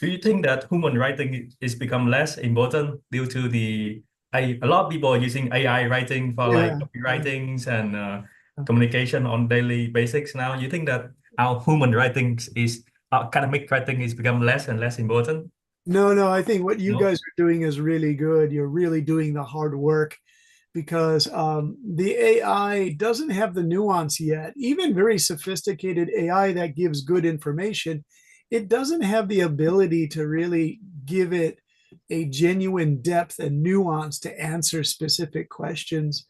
Do you think that human writing is become less important due to a lot of people are using AI writing for like Yeah, yeah. copywritings and communication on daily basics now? You think that our human writing is academic writing is become less and less important? No, no, I think what you No? guys are doing is really good. You're really doing the hard work because the AI doesn't have the nuance yet. Even very sophisticated AI that gives good information, it doesn't have the ability to really give it a genuine depth and nuance to answer specific questions.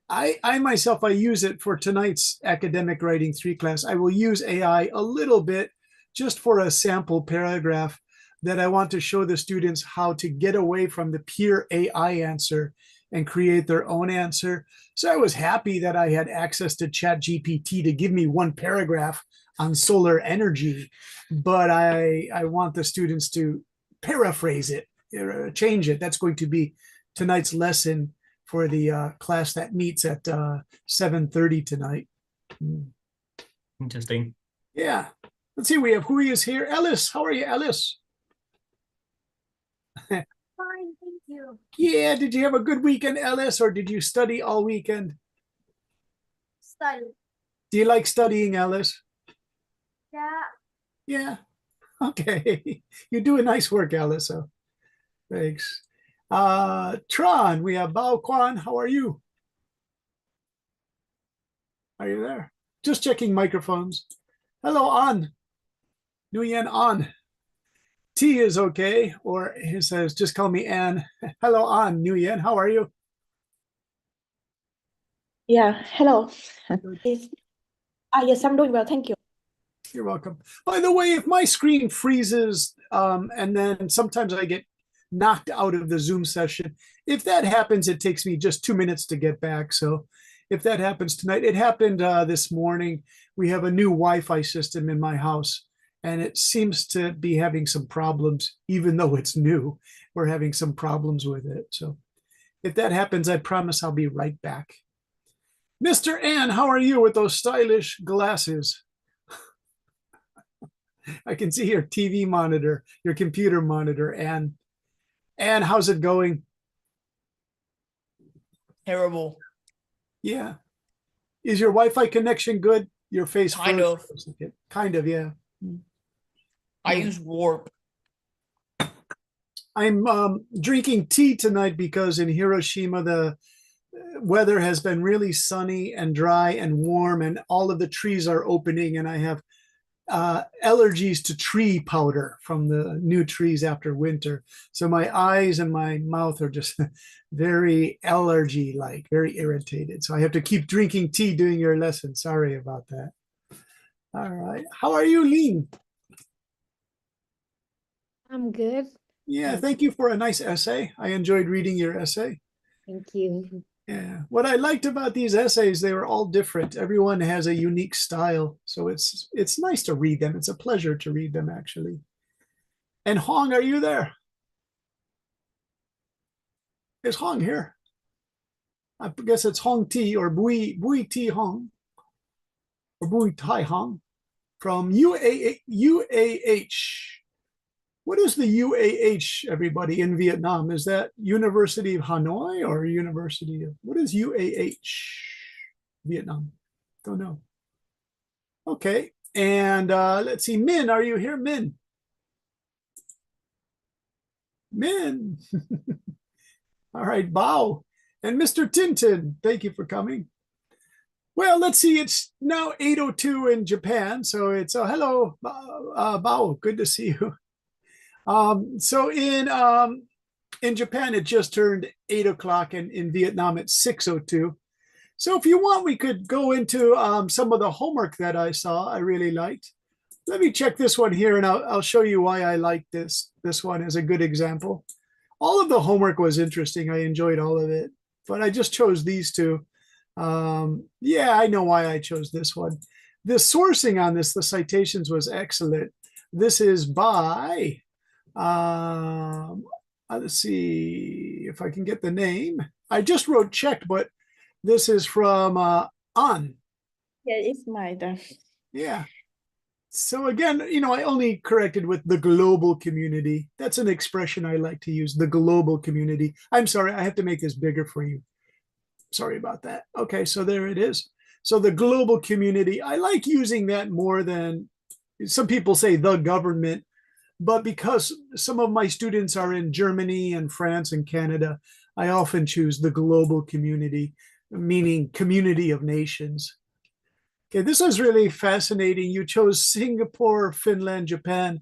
I myself, I use it for tonight's academic writing 3 class. I will use AI a little bit just for a sample paragraph that I want to show the students how to get away from the pure AI answer and create their own answer. So I was happy that I had access to ChatGPT to give me one paragraph on solar energy, but I want the students to paraphrase it, change it. That's going to be tonight's lesson for the class that meets at 7:30 tonight. Interesting. Yeah. Let's see, we have who is here. Ellis, how are you, Ellis? Fine, thank you. Yeah, did you have a good weekend, Ellis, or did you study all weekend? Study. Do you like studying, Ellis? Yeah, Yeah. Okay. You do a nice work, Ellis. So thanks. Tron, we have Bao Quan. How are you? Are you there? Just checking microphones. Hello, An. Nguyen An. T is okay, or he says, just call me Anne. Hello, An. Nguyen, how are you? Yeah, hello. Good. Yes, I'm doing well, thank you. You're welcome. By the way, if my screen freezes and then sometimes I get knocked out of the Zoom session, if that happens, it takes me just 2 minutes to get back. So if that happens tonight, it happened this morning. We have a new Wi-Fi system in my house, and it seems to be having some problems, even though it's new. We're having some problems with it. So if that happens, I promise I'll be right back. Mr. Ann, how are you with those stylish glasses? I can see your TV monitor, your computer monitor, and how's it going? Terrible. Yeah. Is your Wi-Fi connection good? Your face Kind froze. of. Kind of, yeah. I use Warp. I'm drinking tea tonight because in Hiroshima the weather has been really sunny and dry and warm, and all of the trees are opening, and I have allergies to tree powder from the new trees after winter. So my eyes and my mouth are just very allergy like, very irritated. So I have to keep drinking tea doing your lesson. Sorry about that. All right. How are you, Lean? I'm good. Yeah, thank you for a nice essay. I enjoyed reading your essay. Thank you. Yeah. What I liked about these essays, they were all different. Everyone has a unique style. So it's nice to read them. It's a pleasure to read them, actually. And Hong, are you there? Is Hong here? I guess it's Hong Ti or Bui Ti Hong or Bui Tai Hong from UAH. What is the UAH, everybody, in Vietnam? Is that University of Hanoi or University of, what is UAH? Vietnam? Don't know. Okay. And let's see, Min, are you here, Min? Min. All right, Bao. And Mr. Tintin, thank you for coming. Well, let's see, it's now 8:02 in Japan. So it's, hello, Bao, good to see you. So in Japan, it just turned 8 o'clock, and in Vietnam, it's 6:02. So if you want, we could go into some of the homework that I saw I really liked. Let me check this one here, and I'll show you why I like this one as a good example. All of the homework was interesting. I enjoyed all of it, but I just chose these two. Yeah, I know why I chose this one. The sourcing on this, the citations was excellent. This is by, let's see if I can get the name. I just wrote checked, but this is from An. Yeah, it's my turn. Yeah. So again, I only corrected with the global community. That's an expression I like to use, the global community. I'm sorry, I have to make this bigger for you. Sorry about that. Okay, so there it is. So the global community, I like using that more than some people say the government, but because some of my students are in Germany and France and Canada, I often choose the global community, meaning community of nations. Okay, this was really fascinating. You chose Singapore, Finland, Japan,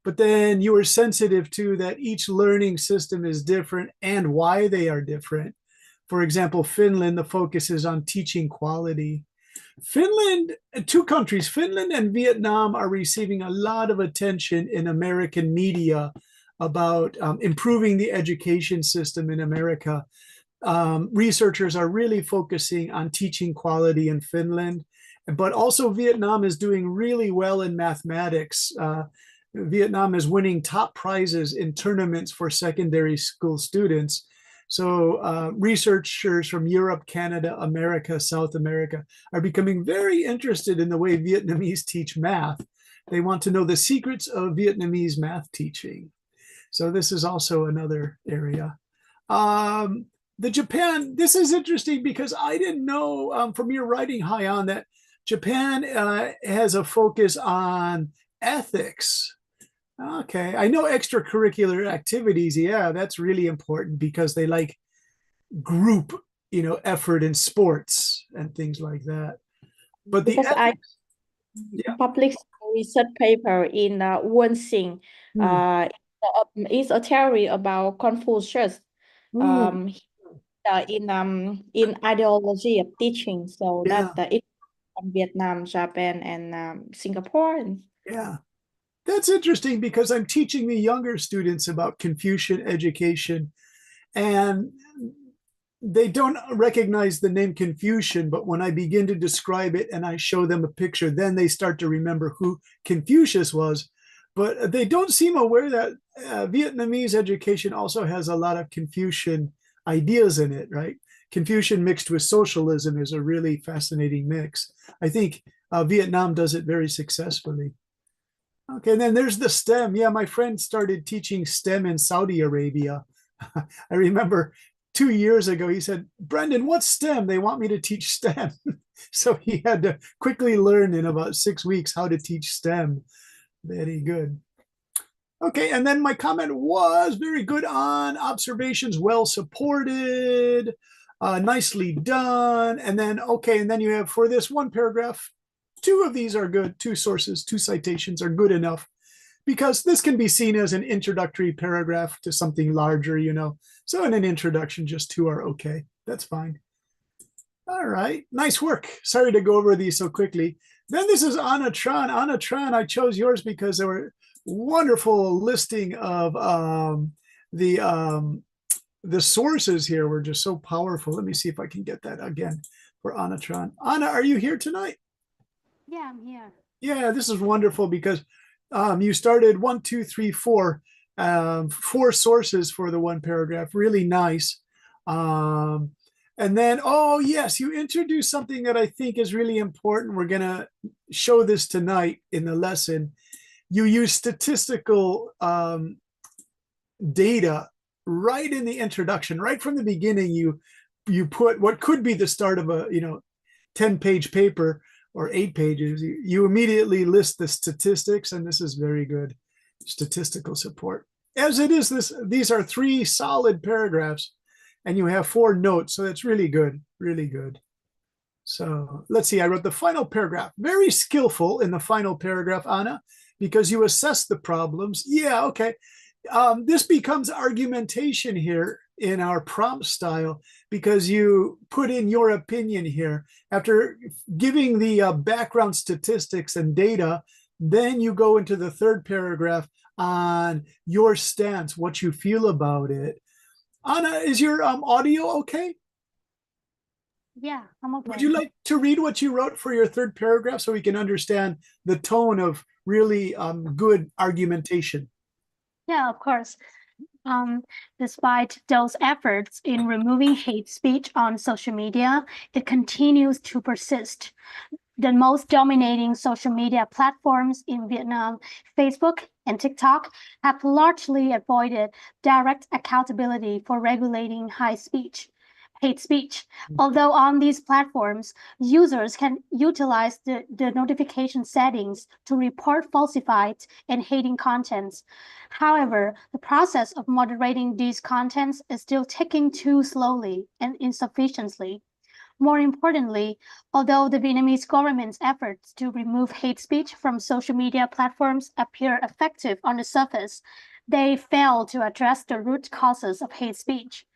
but then you were sensitive to that each learning system is different and why they are different. For example, Finland, the focus is on teaching quality. Finland, two countries, Finland and Vietnam, are receiving a lot of attention in American media about improving the education system in America. Researchers are really focusing on teaching quality in Finland, but also Vietnam is doing really well in mathematics. Vietnam is winning top prizes in tournaments for secondary school students. So researchers from Europe, Canada, America, South America are becoming very interested in the way Vietnamese teach math. They want to know the secrets of Vietnamese math teaching. So this is also another area. The Japan, this is interesting because I didn't know from your writing, Hyan, that Japan has a focus on ethics. Okay, I know extracurricular activities. Yeah, that's really important because they like group, effort in sports and things like that. But the Because I ethics, yeah. published a research paper in one thing. Hmm. It's a theory about Confucius. Hmm. In ideology of teaching. So Yeah, that it's from Vietnam, Japan, and Singapore. yeah. That's interesting because I'm teaching the younger students about Confucian education, and they don't recognize the name Confucian, but when I begin to describe it and I show them a picture, then they start to remember who Confucius was. But they don't seem aware that Vietnamese education also has a lot of Confucian ideas in it, right? Confucian mixed with socialism is a really fascinating mix. I think Vietnam does it very successfully. Okay, and then there's the STEM. Yeah, my friend started teaching STEM in Saudi Arabia. I remember 2 years ago, he said, Brendan, what's STEM? They want me to teach STEM. So he had to quickly learn in about 6 weeks how to teach STEM. Very good. Okay, and then my comment was very good on observations, well supported, nicely done. And then, okay, and then you have for this one paragraph, two of these are good, two sources, two citations are good enough because this can be seen as an introductory paragraph to something larger, So in an introduction, just two are okay. That's fine. All right, nice work. Sorry to go over these so quickly. Then this is Anna Tran. Anna Tran, I chose yours because there were wonderful listing of the sources here were just so powerful. Let me see if I can get that again for Anna Tran. Anna, are you here tonight? Yeah, I'm here. Yeah, this is wonderful because you started 1, 2, 3, 4, 4 sources for the one paragraph. Really nice. And then, oh yes, you introduced something that I think is really important. We're gonna show this tonight in the lesson. You use statistical data right in the introduction, right from the beginning. You put what could be the start of a 10-page paper or 8 pages. You immediately list the statistics, and this is very good statistical support. As it is, these are 3 solid paragraphs, and you have 4 notes, so that's really good, really good. So let's see, I wrote the final paragraph. Very skillful in the final paragraph, Anna, because you assess the problems. Yeah, okay. This becomes argumentation here in our prompt style because you put in your opinion here. After giving the background statistics and data, then you go into the 3rd paragraph on your stance, what you feel about it. Anna, is your audio okay? Yeah, I'm okay. Would you like to read what you wrote for your 3rd paragraph so we can understand the tone of really good argumentation? Yeah, of course. Despite those efforts in removing hate speech on social media, it continues to persist. The most dominating social media platforms in Vietnam, Facebook and TikTok, have largely avoided direct accountability for regulating hate speech. Although on these platforms, users can utilize the notification settings to report falsified and hating contents. However, the process of moderating these contents is still taking too slowly and insufficiently. More importantly, although the Vietnamese government's efforts to remove hate speech from social media platforms appear effective on the surface, they fail to address the root causes of hate speech.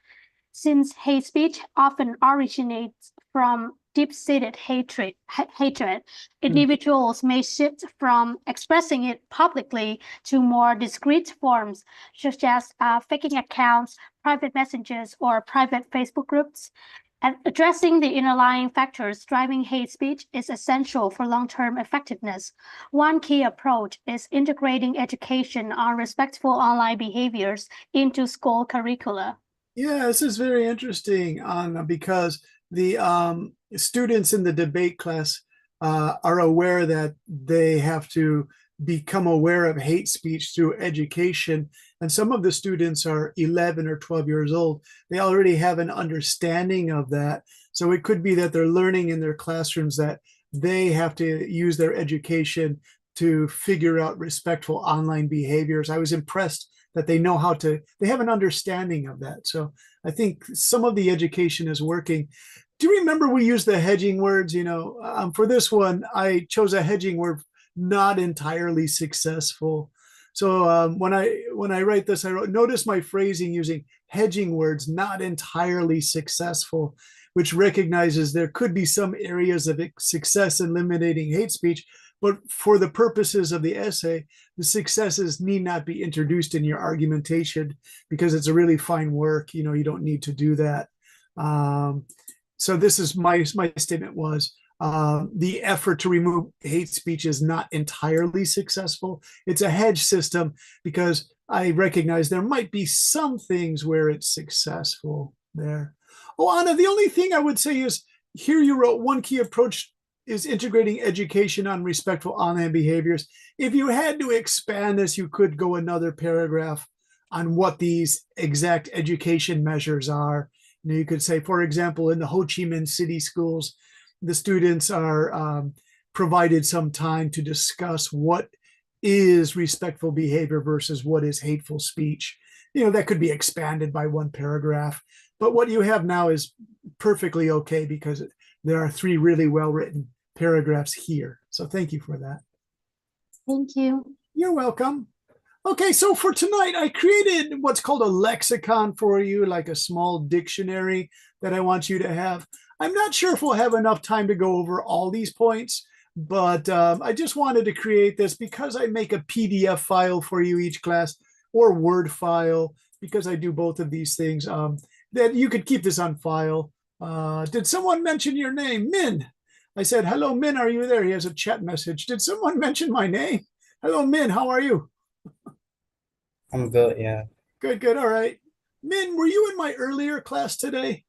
Since hate speech often originates from deep-seated hatred, individuals may shift from expressing it publicly to more discreet forms, such as faking accounts, private messages, or private Facebook groups. And addressing the underlying factors driving hate speech is essential for long-term effectiveness. One key approach is integrating education on respectful online behaviors into school curricula. Yeah, this is very interesting because the students in the debate class are aware that they have to become aware of hate speech through education. And some of the students are 11 or 12 years old. They already have an understanding of that. So it could be that they're learning in their classrooms that they have to use their education to figure out respectful online behaviors. I was impressed that they know how to, they have an understanding of that. So I think some of the education is working. Do you remember we used the hedging words? For this one, I chose a hedging word, not entirely successful. So when I write this, I wrote, notice my phrasing using hedging words, not entirely successful, which recognizes there could be some areas of success in eliminating hate speech, but for the purposes of the essay, the successes need not be introduced in your argumentation because it's a really fine work. You don't need to do that. So this is my statement was, the effort to remove hate speech is not entirely successful. It's a hedge system because I recognize there might be some things where it's successful there. Oh, Anna, the only thing I would say is here you wrote one key approach is integrating education on respectful online behaviors. If you had to expand this, you could go another paragraph on what these exact education measures are. You could say, for example, in the Ho Chi Minh City schools, the students are provided some time to discuss what is respectful behavior versus what is hateful speech. That could be expanded by one paragraph. But what you have now is perfectly okay because there are 3 really well-written paragraphs here. So thank you for that. Thank you. You're welcome. Okay, so for tonight, I created what's called a lexicon for you, like a small dictionary that I want you to have. I'm not sure if we'll have enough time to go over all these points, but I just wanted to create this because I make a PDF file for you each class or Word file, because I do both of these things, that you could keep this on file. Did someone mention your name? Min. I said, hello, Min, are you there? He has a chat message. Did someone mention my name? Hello, Min, how are you? I'm good, yeah. Good, good, all right. Min, were you in my earlier class today?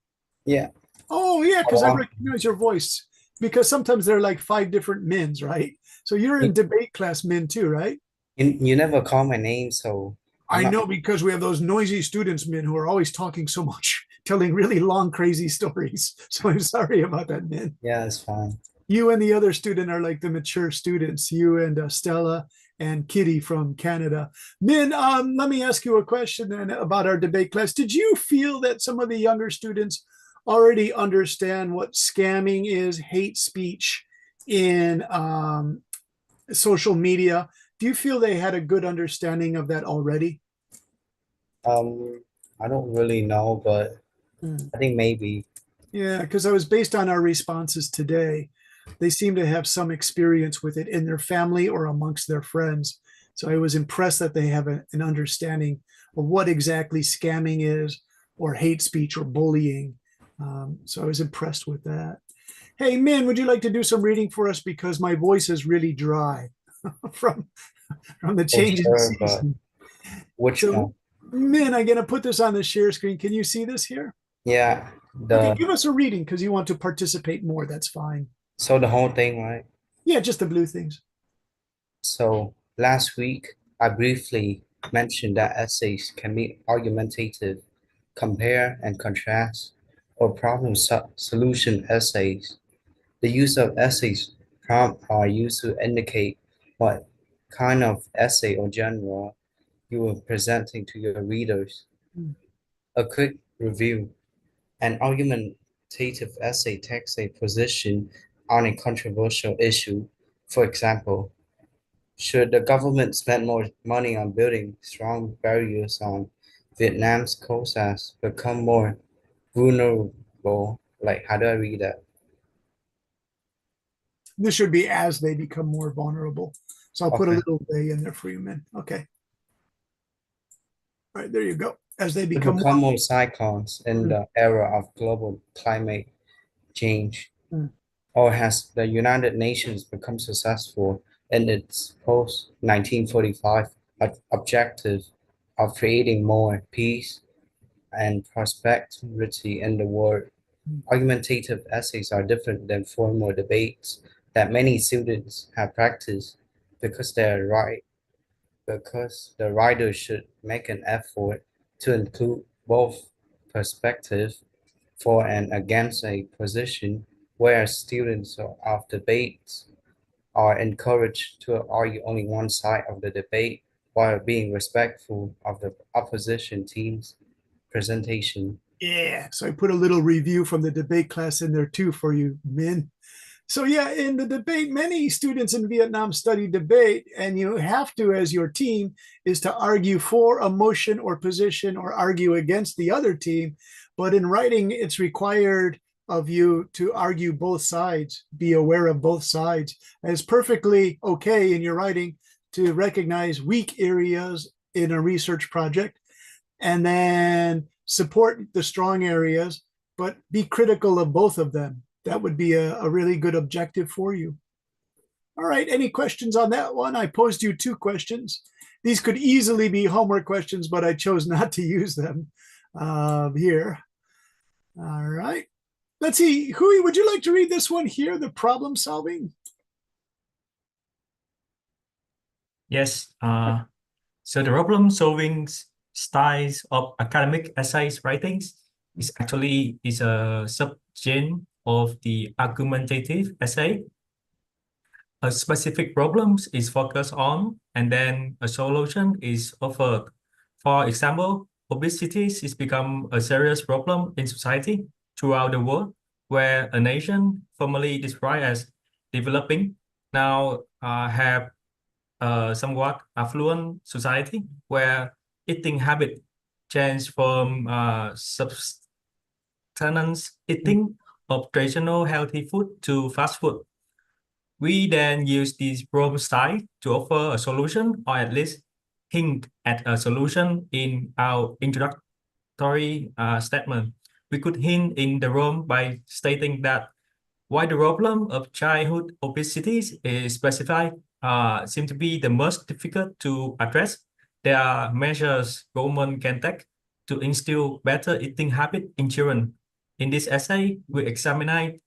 Yeah. Oh, yeah, because I Hello. recognize your voice. Because sometimes there are like 5 different Mins, right? So you're in debate class, Min, too, right? You never call my name, so I know, because we have those noisy students, Min, who are always talking so much, telling really long, crazy stories. So I'm sorry about that, Min. yeah, it's fine. You and the other student are like the mature students, you and Stella and Kitty from Canada. Min, let me ask you a question then about our debate class. Did you feel that some of the younger students already understand what scamming is, hate speech in social media? Do you feel they had a good understanding of that already? I don't really know, but I think maybe. Yeah, because I was based on our responses today. They seem to have some experience with it in their family or amongst their friends. So I was impressed that they have an understanding of what exactly scamming is, or hate speech, or bullying. So I was impressed with that. Hey, Min, would you like to do some reading for us? Because my voice is really dry from the change in sure, but season. which So, one? Min, I'm going to put this on the share screen. Can you see this here? Yeah, Okay, give us a reading because you want to participate more. That's fine. So the whole thing, right? Yeah, just the blue things. So last week, I briefly mentioned that essays can be argumentative, compare and contrast, or solution essays. The use of essays prompt are used to indicate what kind of essay or genre you are presenting to your readers. Mm. A quick review. An argumentative essay takes a position on a controversial issue. For example, should the government spend more money on building strong barriers on Vietnam's coast has become more vulnerable? Like, how do I read that? This should be as they become more vulnerable. So I'll put a Okay. little they in there for you, man. Okay. All right, there you go. As they To become become more. more cyclones in Mm. the era of global climate change, Mm. or has the United Nations become successful in its post-1945 objective of creating more peace and prosperity in the world? Mm. Argumentative essays are different than formal debates that many students have practiced because they're right, because the writer should make an effort to include both perspectives for and against a position, whereas students of debates are encouraged to argue only one side of the debate while being respectful of the opposition team's presentation. Yeah. So I put a little review from the debate class in there too for you, Min. So yeah, in the debate, many students in Vietnam study debate, and you have to, as your team, is to argue for a motion or position or argue against the other team. But in writing, it's required of you to argue both sides, be aware of both sides. And it's perfectly okay in your writing to recognize weak areas in a research project and then support the strong areas, but be critical of both of them. That would be a really good objective for you. All right, any questions on that one? I posed you 2 questions. These could easily be homework questions, but I chose not to use them here. All right, let's see. Hui, would you like to read this one here, the problem solving? Yes. So the problem solving styles of academic essays writings is actually a subgenre of the argumentative essay. A specific problem is focused on, and then a solution is offered. For example, obesity has become a serious problem in society throughout the world, where a nation formerly described as developing now have somewhat affluent society where eating habit change from subsistence eating of traditional healthy food to fast food. We then use this problem style to offer a solution or at least hint at a solution in our introductory statement. We could hint in the room by stating that why the problem of childhood obesity is specified seem to be the most difficult to address. There are measures government can take to instill better eating habit in children. In this essay, we examine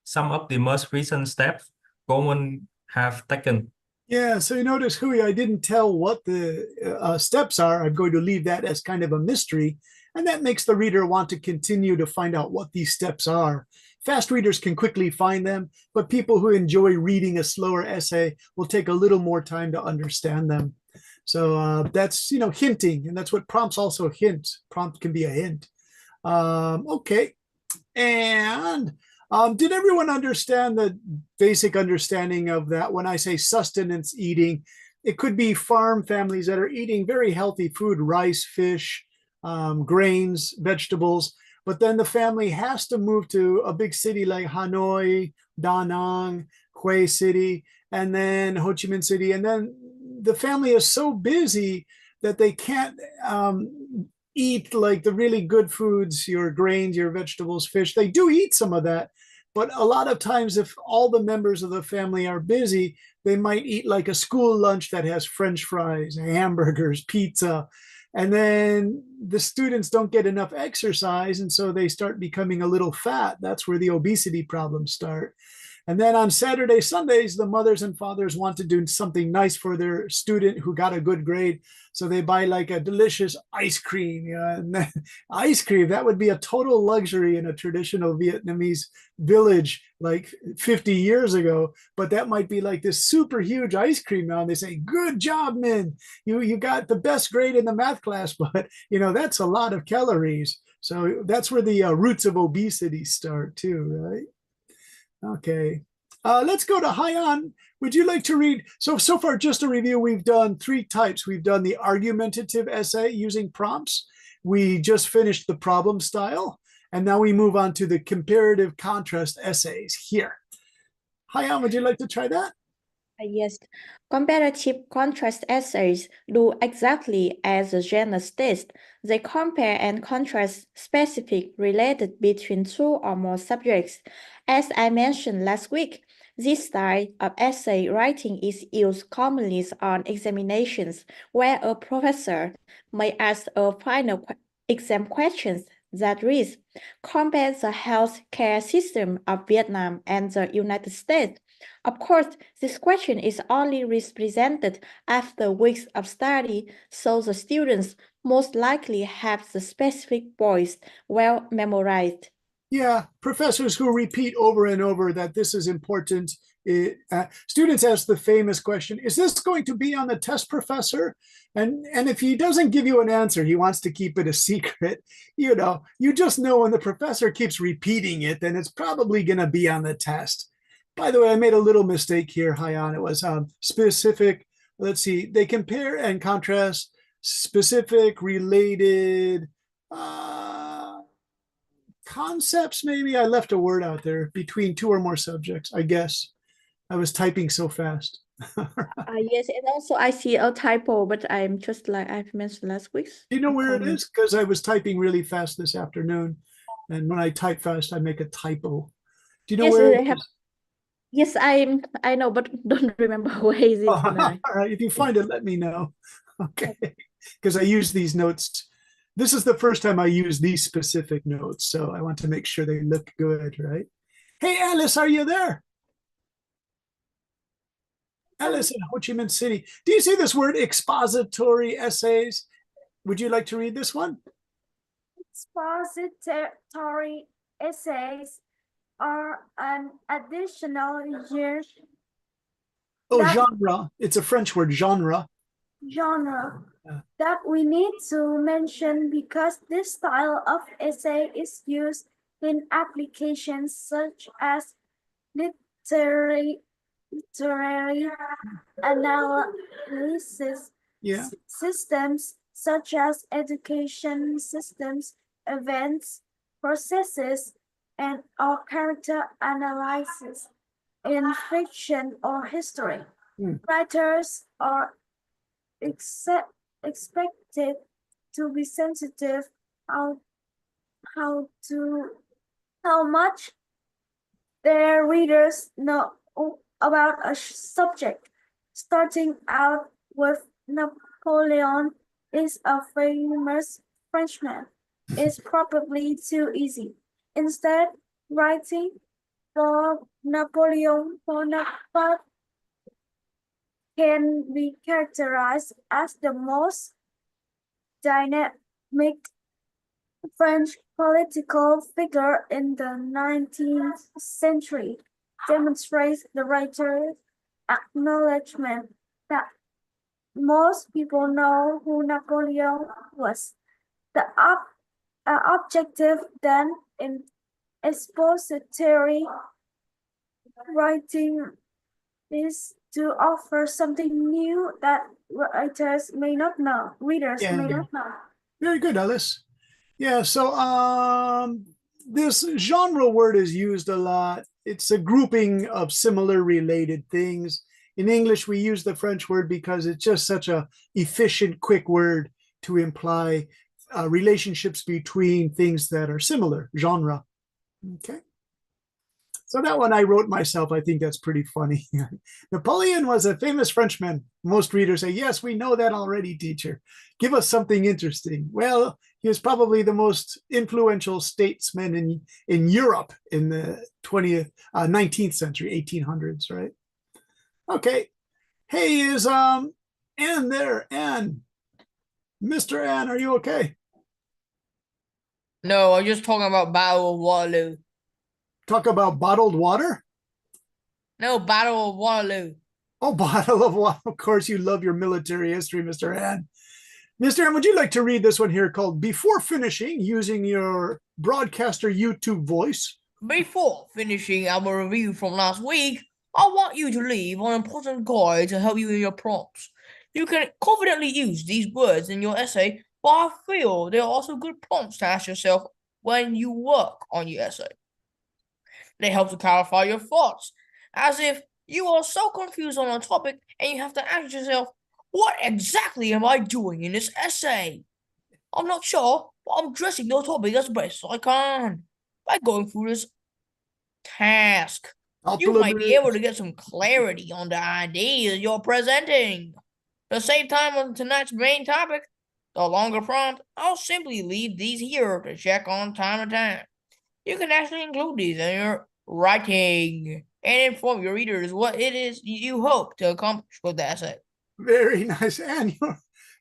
some of the most recent steps government have taken. Yeah, so you notice, Hui, I didn't tell what the steps are. I'm going to leave that as kind of a mystery. And that makes the reader want to continue to find out what these steps are. Fast readers can quickly find them, but people who enjoy reading a slower essay will take a little more time to understand them. So that's, hinting, and that's what prompts also hint. Prompt can be a hint. Okay. And did everyone understand the basic understanding of that? When I say sustenance eating, it could be farm families that are eating very healthy food, rice, fish, grains, vegetables. But then the family has to move to a big city like Hanoi, Da Nang, Hue City, and then Ho Chi Minh City. And then the family is so busy that they can't eat like the really good foods, your grains, your vegetables, fish. They do eat some of that. But a lot of times, if all the members of the family are busy, they might eat like a school lunch that has French fries, hamburgers, pizza. And then the students don't get enough exercise. And so they start becoming a little fat. That's where the obesity problems start. And then on Saturday, Sundays, the mothers and fathers want to do something nice for their student who got a good grade. So they buy like a delicious ice cream. And ice cream, that would be a total luxury in a traditional Vietnamese village like 50 years ago. But that might be like this super huge ice cream now. And they say, good job, Min. You got the best grade in the math class, but that's a lot of calories. So that's where the roots of obesity start too, right? Okay. Let's go to Haiyan. Would you like to read? So far, just a review, we've done 3 types. We've done the argumentative essay using prompts. We just finished the problem style. And now we move on to the comparative contrast essays here. Haiyan, would you like to try that? Yes, comparative contrast essays do exactly as the genre states. They compare and contrast specific related between 2 or more subjects. As I mentioned last week, this style of essay writing is used commonly on examinations where a professor may ask a final exam questions that reads, compare the health care system of Vietnam and the United States. Of course, this question is only represented after weeks of study, so the students most likely have the specific points well memorized. Yeah, professors who repeat over and over that this is important. Students ask the famous question, is this going to be on the test, professor? And if he doesn't give you an answer, he wants to keep it a secret. You just know when the professor keeps repeating it, then it's probably going to be on the test. By the way, I made a little mistake here, Haiyan. It was specific. Let's see. They compare and contrast specific, related concepts. Maybe I left a word out there between 2 or more subjects, I guess. I was typing so fast. Yes, and also I see a typo, but I'm just like I've mentioned last week. Do you know where it is? Because I was typing really fast this afternoon. And when I type fast, I make a typo. Do you know where it is? Yes, I know, but don't remember where is it. All right, if you find it, let me know. Okay, because I use these notes. This is the first time I use these specific notes, so I want to make sure they look good, right? Hey, Alice, are you there? Alice in Ho Chi Minh City. Do you see this word expository essays? Would you like to read this one? Expository essays are an additional genre. It's a French word, genre. That we need to mention because this style of essay is used in applications such as literary analysis systems, such as education systems, events, processes, and or character analysis in fiction or history. Writers are expected to be sensitive how much their readers know about a subject. Starting out with Napoleon is a famous Frenchman is probably too easy. Instead, writing for Napoleon Bonaparte can be characterized as the most dynamic French political figure in the 19th century, demonstrates the writer's acknowledgement that most people know who Napoleon was. The objective then in expository writing is to offer something new that readers may not know. Very good, Alice. Yeah, so this genre word is used a lot. It's a grouping of similar related things. In English, we use the French word because it's just such a efficient, quick word to imply relationships between things that are similar, genre. Okay. So that one I wrote myself. I think that's pretty funny. Napoleon was a famous Frenchman. Most readers say, yes, we know that already, teacher. Give us something interesting. Well, he was probably the most influential statesman in Europe in the 19th century, 1800s, right? Okay. Hey, is Anne there? Anne. Mr. Anne, are you okay? No, I'm just talking about Battle of Waterloo. Talk about bottled water? No, Battle of Waterloo. Oh, bottle of water. Of course, you love your military history, Mr. Ann. Mr. Ann, would you like to read this one here called Before Finishing using your broadcaster YouTube voice? Before finishing our review from last week, I want you to leave an important guide to help you in your prompts. You can confidently use these words in your essay, but I feel they are also good prompts to ask yourself when you work on your essay. They help to clarify your thoughts, as if you are so confused on a topic and you have to ask yourself, what exactly am I doing in this essay? I'm not sure, but I'm addressing the topic as best I can. By going through this task, you might be able to get some clarity on the ideas you're presenting. To save time on tonight's main topic, the longer prompt, I'll simply leave these here to check on time to time. You can actually include these in your writing and inform your readers what it is you hope to accomplish with the essay. Very nice. And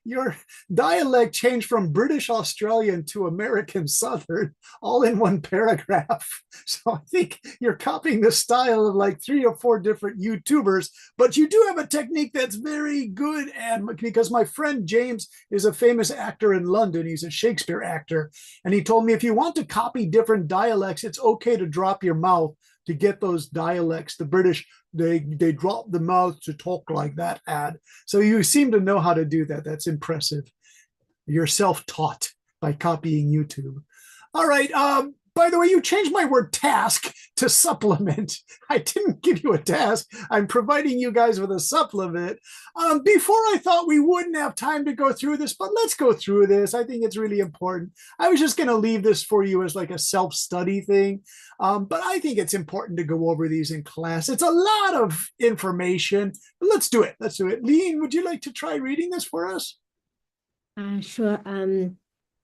your dialect changed from British Australian to American Southern all in one paragraph. So I think you're copying the style of like 3 or 4 different YouTubers, but you do have a technique that's very good. And because my friend James is a famous actor in London, he's a Shakespeare actor. And he told me if you want to copy different dialects, it's okay to drop your mouth to get those dialects. The British, they drop the mouth to talk like that, Ad. So you seem to know how to do that. That's impressive. You're self-taught by copying YouTube. All right. By the way, you changed my word task to supplement. I didn't give you a task. I'm providing you guys with a supplement. Before I thought we wouldn't have time to go through this, but let's go through this. I think it's really important. I was just going to leave this for you as like a self-study thing. But I think it's important to go over these in class. It's a lot of information, but let's do it. Let's do it. Lean, would you like to try reading this for us? Sure.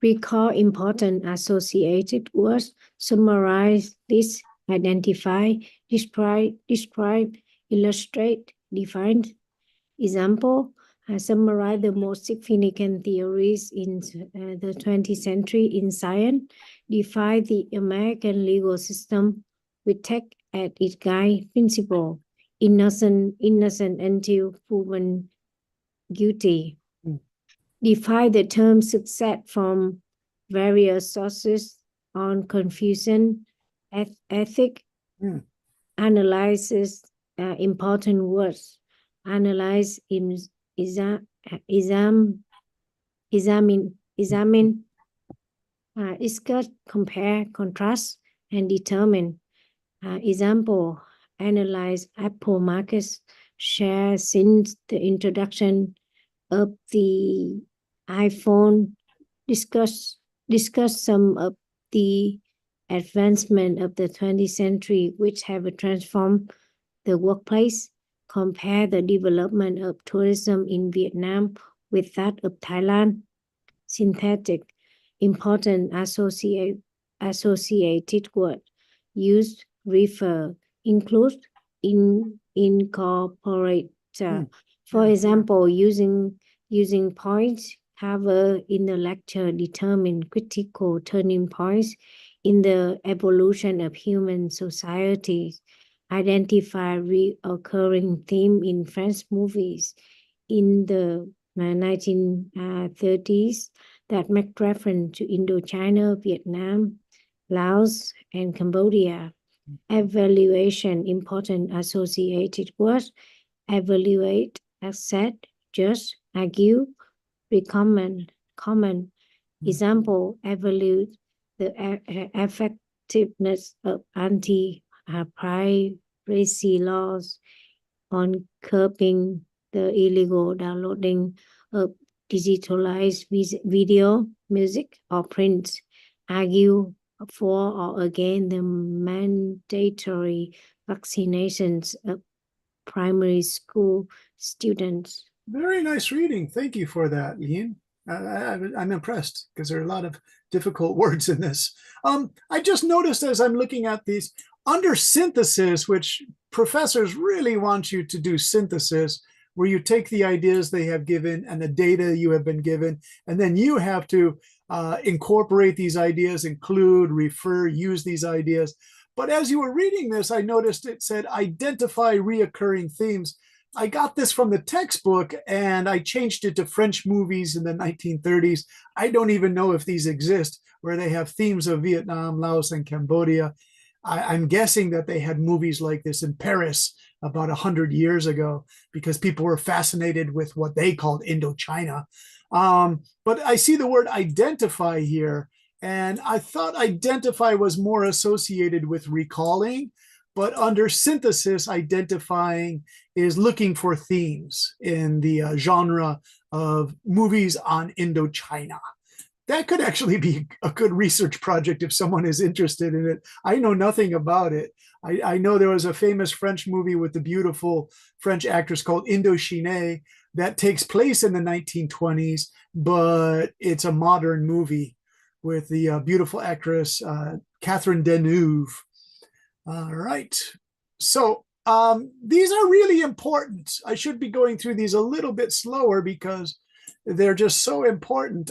Recall important associated words, summarize, list, identify, describe, illustrate, define. Example, summarize the most significant theories in the 20th century in science, define the American legal system with take at its guide principle, innocent until proven guilty. Define the term success from various sources on confusion, ethic, analyzes important words, analyze, examine, discuss, compare, contrast, and determine. Example, analyze Apple market share since the introduction of the iPhone, discuss some of the advancement of the 20th century which have transformed the workplace, compare the development of tourism in Vietnam with that of Thailand. Synthetic, important associated word, used, refer, include, incorporate. For example, using points covered in the lecture determine critical turning points in the evolution of human societies. Identify recurring theme in French movies in the 1930s that make reference to Indochina, Vietnam, Laos, and Cambodia. Evaluation, important associated words, evaluate, accept, judge, argue, recommend, comment. Example, evaluate the effectiveness of anti-piracy laws on curbing the illegal downloading of digitalized video, music, or print. Argue, for or against the mandatory vaccinations of primary school students. Very nice reading. Thank you for that, Ian. I'm impressed because there are a lot of difficult words in this. I just noticed as I'm looking at these, under synthesis, which professors really want you to do synthesis, where you take the ideas they have given and the data you have been given, and then you have to incorporate these ideas, include, refer, use these ideas. But as you were reading this, I noticed it said identify reoccurring themes. I got this from the textbook and I changed it to French movies in the 1930s. I don't even know if these exist, where they have themes of Vietnam, Laos, and Cambodia. I'm guessing that they had movies like this in Paris about 100 years ago because people were fascinated with what they called Indochina. But I see the word identify here, and I thought identify was more associated with recalling, but under synthesis, identifying is looking for themes in the genre of movies on Indochina. That could actually be a good research project if someone is interested in it. I know nothing about it. I know there was a famous French movie with the beautiful French actress called Indochine that takes place in the 1920s, but it's a modern movie with the beautiful actress Catherine Deneuve. All right. So these are really important. I should be going through these a little bit slower because they're just so important.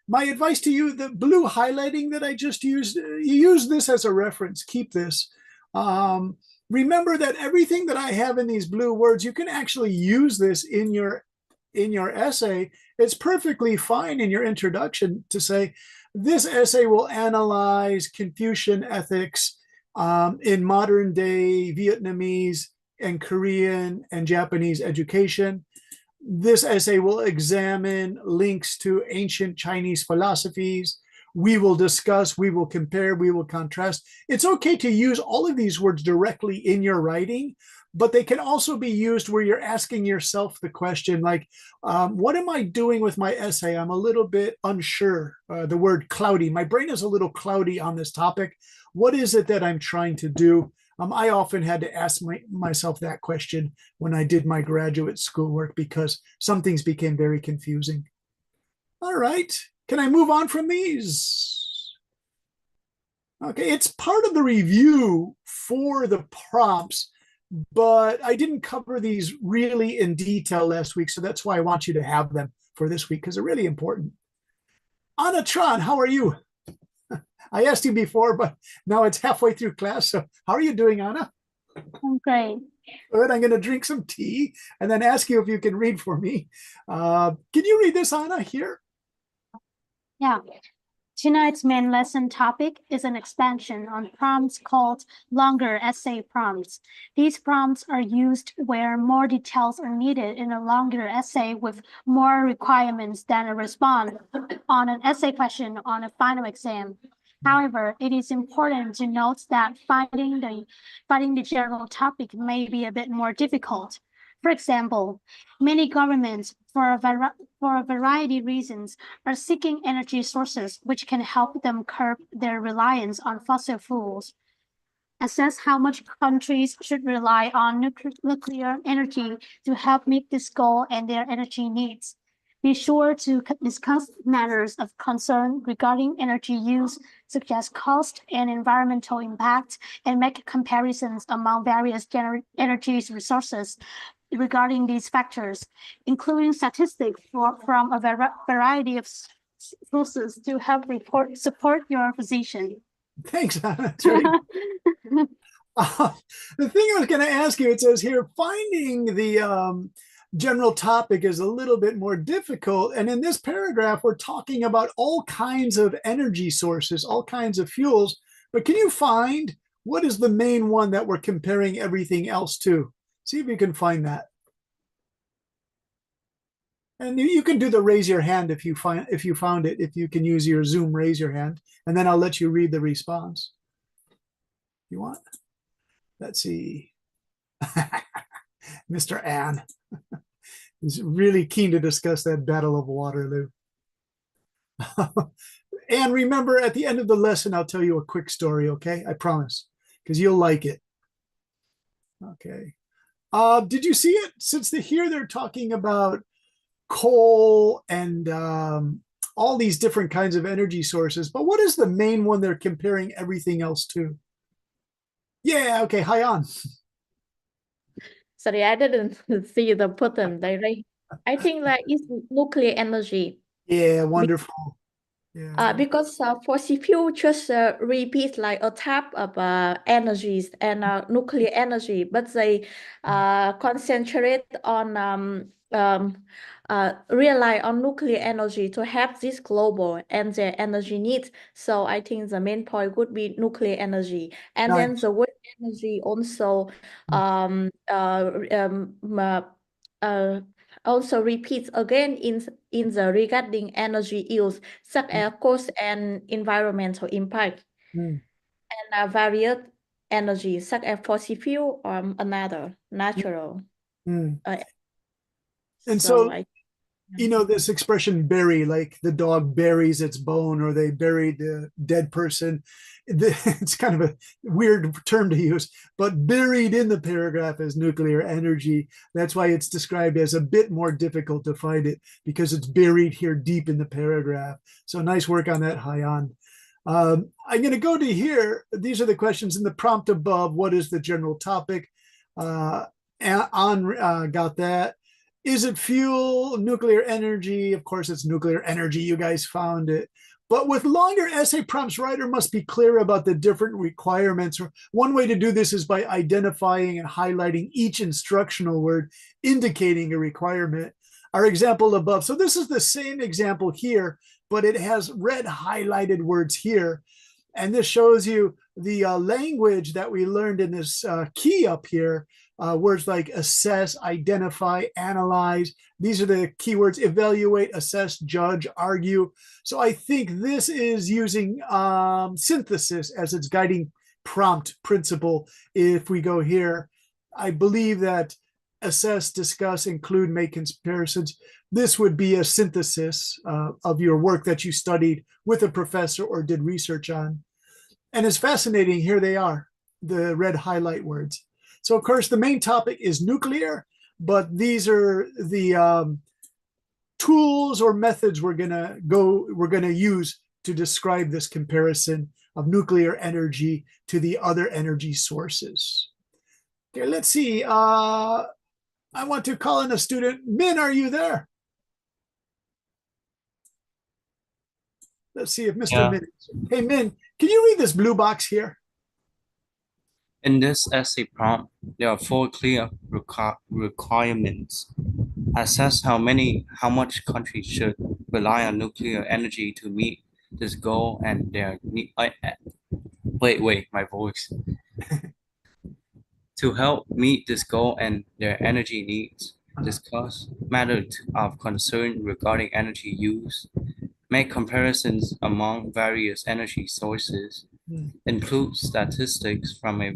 My advice to you, the blue highlighting that I just used, use this as a reference. Keep this. Remember that everything that I have in these blue words, you can actually use this in your essay. It's perfectly fine in your introduction to say, this essay will analyze Confucian ethics in modern day Vietnamese and Korean and Japanese education. This essay will examine links to ancient Chinese philosophies. We will discuss, we will compare, we will contrast. It's okay to use all of these words directly in your writing, but they can also be used where you're asking yourself the question like, what am I doing with my essay? I'm a little bit unsure. The word cloudy, my brain is a little cloudy on this topic. What is it that I'm trying to do? I often had to ask myself that question when I did my graduate schoolwork because some things became very confusing. All right, can I move on from these? Okay, it's part of the review for the prompts, but I didn't cover these really in detail last week, so that's why I want you to have them for this week because they're really important. Anna Tran, how are you? I asked you before, but now it's halfway through class. So how are you doing, Anna? I'm great. Good. I'm going to drink some tea and then ask you if you can read for me. Can you read this, Anna, here? Yeah. Tonight's main lesson topic is an expansion on prompts called longer essay prompts. These prompts are used where more details are needed in a longer essay with more requirements than a response on an essay question on a final exam. However, it is important to note that finding the general topic may be a bit more difficult. For example, many governments, for a variety of reasons, are seeking energy sources which can help them curb their reliance on fossil fuels. Assess how much countries should rely on nuclear energy to help meet this goal and their energy needs. Be sure to discuss matters of concern regarding energy use, such as cost and environmental impact, and make comparisons among various energy resources regarding these factors, including statistics from a variety of sources to help support your position. Thanks, Anna. That's very the thing I was going to ask you, it says here, finding the general topic is a little bit more difficult. And in this paragraph, we're talking about all kinds of energy sources, all kinds of fuels. But can you find what is the main one that we're comparing everything else to? See if you can find that. And you can do the raise your hand if you found it, if you can use your Zoom raise your hand, and then I'll let you read the response. You want? Let's see. Mr. Ann. He's really keen to discuss that Battle of Waterloo. And remember, at the end of the lesson, I'll tell you a quick story, okay? I promise, because you'll like it. Okay. Did you see it? Since here they're talking about coal and all these different kinds of energy sources, but what is the main one they're comparing everything else to? Yeah, okay, hi on. Sorry, I didn't see the button directly. I think that is nuclear energy. Yeah, wonderful. Yeah. Because fossil fuel just repeat like a type of energies and nuclear energy, but they concentrate on rely on nuclear energy to have this global and their energy needs. So I think the main point would be nuclear energy, and then Nice. the wind energy also also repeats again in the regarding energy use, such as cost and environmental impact, Mm. and various energy, such as fossil fuel or another natural. Mm. And So so, you know, this expression bury, like the dog buries its bone or they buried the dead person. It's kind of a weird term to use, but buried in the paragraph is nuclear energy. That's why it's described as a bit more difficult to find it, because it's buried here deep in the paragraph. So nice work on that, Hyan. I'm going to go to here. These are the questions in the prompt above. What is the general topic? Got that. Is it fuel, nuclear energy? Of course, it's nuclear energy. You guys found it. But with longer essay prompts, writer must be clear about the different requirements. One way to do this is by identifying and highlighting each instructional word, indicating a requirement. Our example above. So this is the same example here, but it has red highlighted words here. And this shows you the language that we learned in this key up here. Words like assess, identify, analyze. These are the keywords: evaluate, assess, judge, argue. So I think this is using synthesis as its guiding prompt principle. If we go here, I believe that assess, discuss, include, make comparisons. This would be a synthesis of your work that you studied with a professor or did research on. And it's fascinating. Here they are, the red highlight words. So, of course, the main topic is nuclear, but these are the tools or methods we're gonna use to describe this comparison of nuclear energy to the other energy sources. Okay, let's see. I want to call in a student. Min, are you there? Let's see if Mr. Yeah. Min. Hey, Min, can you read this blue box here? In this essay prompt, there are 4 clear requirements. Assess how much countries should rely on nuclear energy to meet this goal and their need. Wait, my voice. To help meet this goal and their energy needs, discuss matters of concern regarding energy use, make comparisons among various energy sources, include statistics from a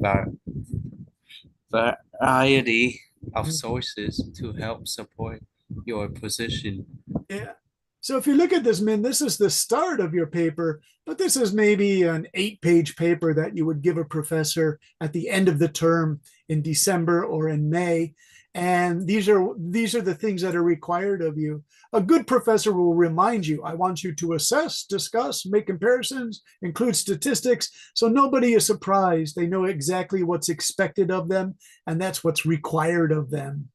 variety of sources to help support your position. Yeah. So if you look at this, Min, this is the start of your paper, but this is maybe an 8-page paper that you would give a professor at the end of the term in December or in May. And these are the things that are required of you. A good professor will remind you, I want you to assess, discuss, make comparisons, include statistics. So nobody is surprised. They know exactly what's expected of them, and that's what's required of them.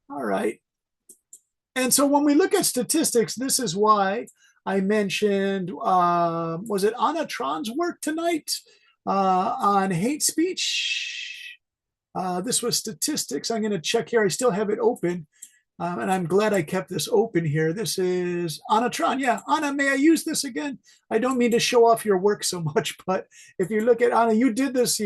All right. And so when we look at statistics, this is why I mentioned, was it Anna Tron's work tonight on hate speech? This was statistics. I'm going to check here. I still have it open. And I'm glad I kept this open here. This is Anna Tron. Yeah, Anna, may I use this again? I don't mean to show off your work so much, but if you look at Anna, you did this,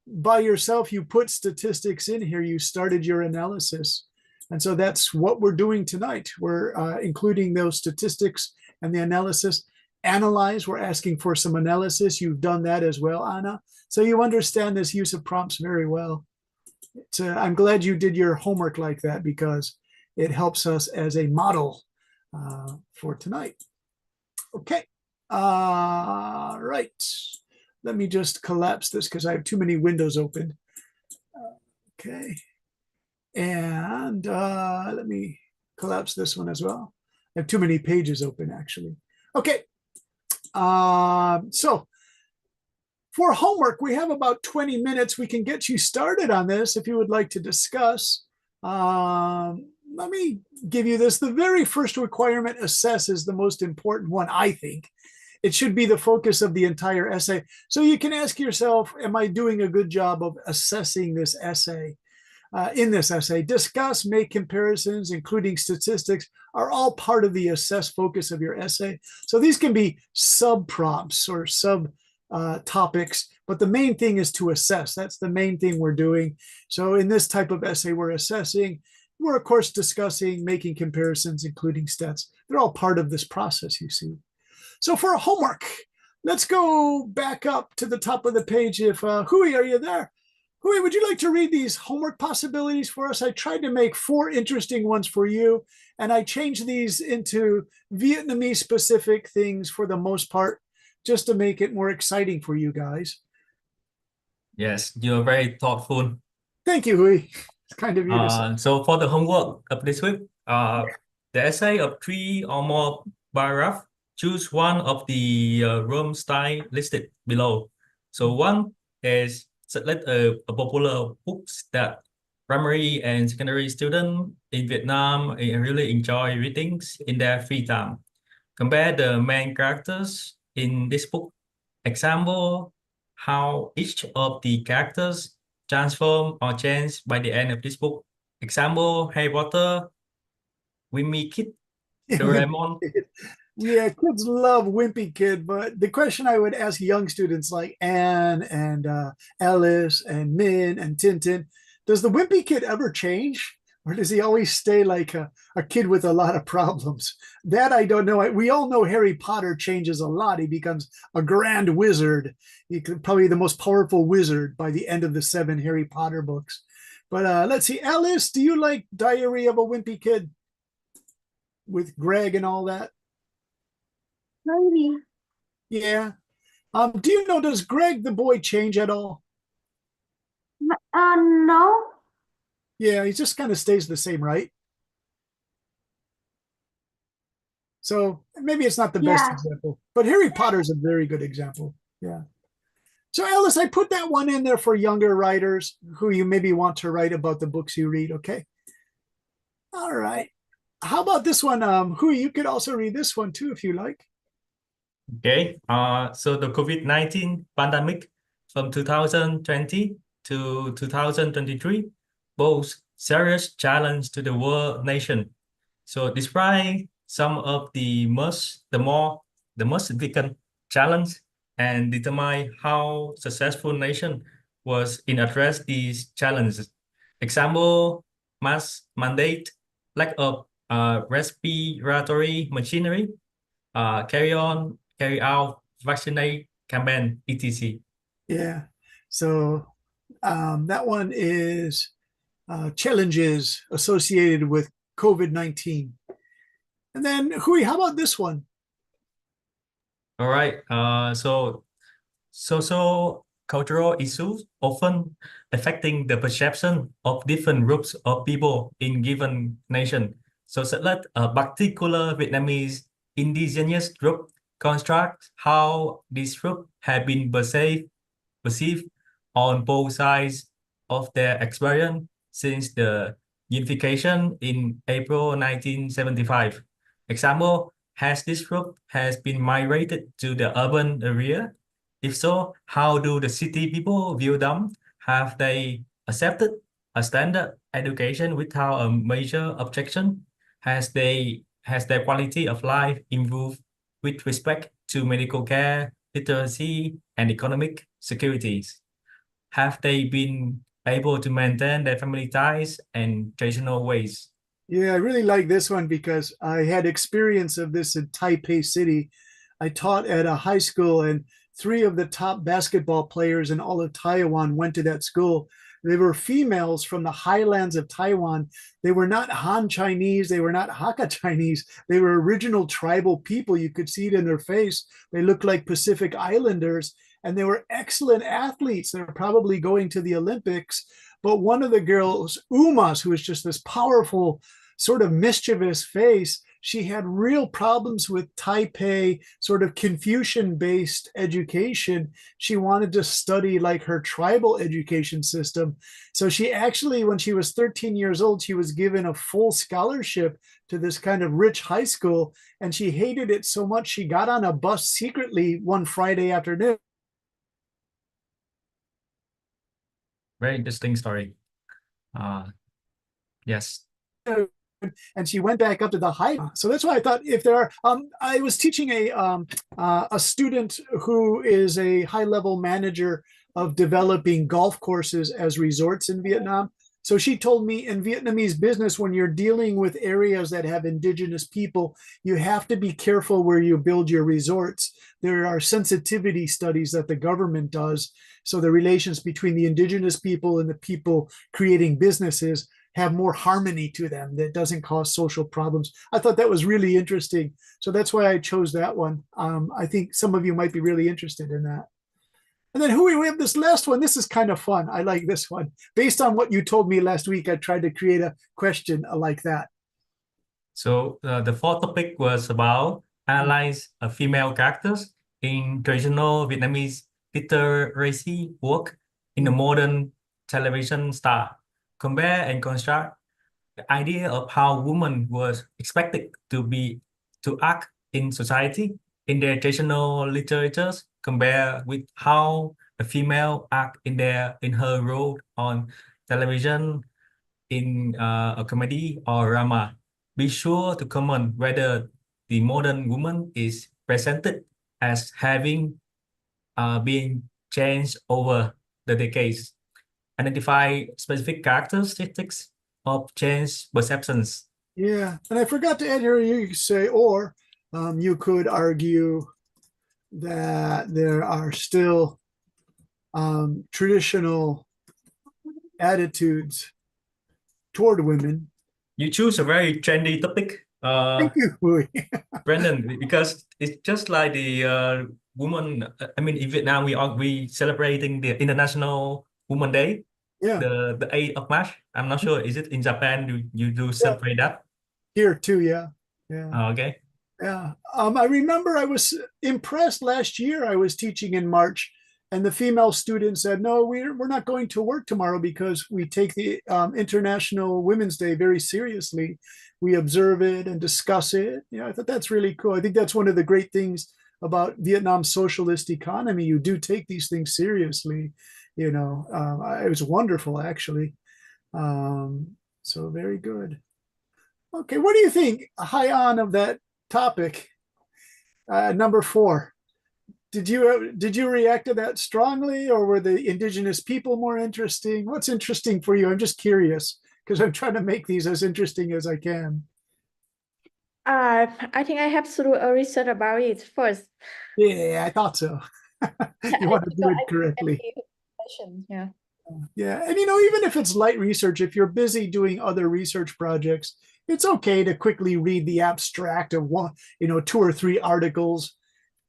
by yourself. You put statistics in here. You started your analysis. And so that's what we're doing tonight. We're including those statistics and the analysis. Analyze, we're asking for some analysis. You've done that as well, Anna. So you understand this use of prompts very well. I'm glad you did your homework like that, because it helps us as a model for tonight. Okay, Right. Let me just collapse this because I have too many windows open. Okay. And let me collapse this one as well. I have too many pages open, actually. Okay. So for homework, we have about 20 minutes. We can get you started on this if you would like to discuss. Let me give you this. The very first requirement, assess, is the most important one, I think. It should be the focus of the entire essay. So you can ask yourself, am I doing a good job of assessing this essay? In this essay, discuss, make comparisons, including statistics, are all part of the assess focus of your essay. So these can be sub prompts or sub topics, but the main thing is to assess. That's the main thing we're doing. So in this type of essay, we're assessing. We're, of course, discussing, making comparisons, including stats. They're all part of this process, you see. So for homework, let's go back up to the top of the page. If Hui, are you there? Hui, would you like to read these homework possibilities for us? I tried to make 4 interesting ones for you, and I changed these into Vietnamese specific things for the most part, just to make it more exciting for you guys. Yes, you're very thoughtful. Thank you, Hui. It's kind of you to say. So for the homework of this week, the essay of 3 or more paragraphs, choose one of the room style listed below. So one is select a popular books that primary and secondary students in Vietnam really enjoy readings in their free time. Compare the main characters in this book. Example, how each of the characters transform or change by the end of this book. Example, Harry Potter, Wimpy Kid, Doraemon. Yeah, kids love Wimpy Kid, but the question I would ask young students like Anne and Alice and Min and Tintin, does the Wimpy Kid ever change? Or does he always stay like a kid with a lot of problems? That I don't know. We all know Harry Potter changes a lot. He becomes a grand wizard. He could probably the most powerful wizard by the end of the 7 Harry Potter books. But let's see. Alice, do you like Diary of a Wimpy Kid with Greg and all that? Maybe. Yeah. Do you know, does Greg the boy change at all? No. Yeah, he just kind of stays the same, right? So maybe it's not the best Yeah. example, but Harry Potter's a very good example. Yeah. So Alice, I put that one in there for younger writers who you maybe want to write about the books you read. Okay. All right. How about this one? Hui, you could also read this one too if you like. Okay, so the COVID-19 pandemic from 2020 to 2023 posed serious challenge to the world nation. So despite some of the most significant challenge and determine how successful nation was in address these challenges. Example, mass mandate, lack of respiratory machinery, carry out vaccinate campaign, etc. Yeah. So that one is challenges associated with COVID-19. And then Hui, how about this one? All right. So social cultural issues often affecting the perception of different groups of people in given nation. So select a particular Vietnamese indigenous group, construct how this group have been perceived on both sides of their experience since the unification in April 1975. Example, has this group has been migrated to the urban area? If so, how do the city people view them? Have they accepted a standard education without a major objection? Has their quality of life improved with respect to medical care, literacy, and economic securities? Have they been able to maintain their family ties and traditional ways? Yeah, I really like this one because I had experience of this in Taipei City. I taught at a high school, and 3 of the top basketball players in all of Taiwan went to that school. They were females from the highlands of Taiwan. They were not Han Chinese. They were not Hakka Chinese. They were original tribal people. You could see it in their face. They looked like Pacific Islanders, and they were excellent athletes. They're probably going to the Olympics. But one of the girls, Umas, who was just this powerful, sort of mischievous face, she had real problems with Taipei sort of Confucian-based education. She wanted to study like her tribal education system. So she actually, when she was 13 years old, she was given a full scholarship to this kind of rich high school. And she hated it so much, she got on a bus secretly one Friday afternoon. Very interesting story. Yes. And she went back up to the high. So that's why I thought if there are, I was teaching a student who is a high-level manager of developing golf courses as resorts in Vietnam. So she told me in Vietnamese business, when you're dealing with areas that have indigenous people, you have to be careful where you build your resorts. There are sensitivity studies that the government does. So the relations between the indigenous people and the people creating businesses have more harmony to them that doesn't cause social problems. I thought that was really interesting. So that's why I chose that one. I think some of you might be really interested in that. And then we have this last one. This is kind of fun. I like this one. Based on what you told me last week, I tried to create a question like that. So the fourth topic was about analyze female characters in traditional Vietnamese literacy work in a modern television star. Compare and construct the idea of how women was expected to act in society in their traditional literatures, compare with how a female act in her role on television in a comedy or drama. Be sure to comment whether the modern woman is presented as having been changed over the decades. Identify specific characteristics of change perceptions. Yeah, and I forgot to add here, you could say, or you could argue that there are still traditional attitudes toward women. You choose a very trendy topic, Thank you. Brendan, because it's just like the woman. I mean, in Vietnam, we celebrating the International Woman Day. Yeah. The 8th of March. I'm not sure. Is it in Japan? You do celebrate that? Here too, yeah. Yeah. Okay. Yeah. I remember I was impressed last year. I was teaching in March, and the female student said, no, we're not going to work tomorrow because we take the International Women's Day very seriously. We observe it and discuss it. I thought that's really cool. I think that's one of the great things about Vietnam's socialist economy. You do take these things seriously. It was wonderful, actually. So very good. Okay, what do you think, high on of that topic? Number 4. Did you react to that strongly, or were the indigenous people more interesting? What's interesting for you? I'm just curious because I'm trying to make these as interesting as I can. I think I have to do a research about it first. Yeah, I thought so. You want to do it correctly. Yeah. Yeah, and even if it's light research, if you're busy doing other research projects, it's okay to quickly read the abstract of 2 or 3 articles,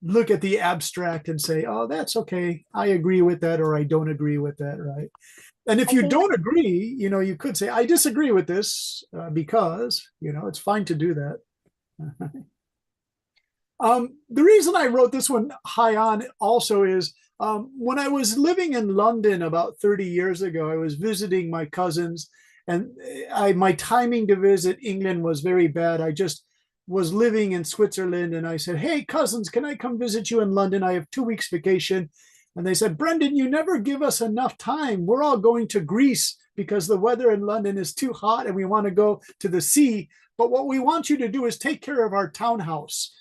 look at the abstract and say, oh, that's okay. I agree with that, or I don't agree with that, right? And if you don't agree, you could say, I disagree with this because, it's fine to do that. The reason I wrote this one high on also is when I was living in London about 30 years ago, I was visiting my cousins, and my timing to visit England was very bad. I just was living in Switzerland, and I said, hey, cousins, can I come visit you in London? I have 2 weeks vacation. And they said, Brendan, you never give us enough time. We're all going to Greece because the weather in London is too hot and we want to go to the sea. But what we want you to do is take care of our townhouse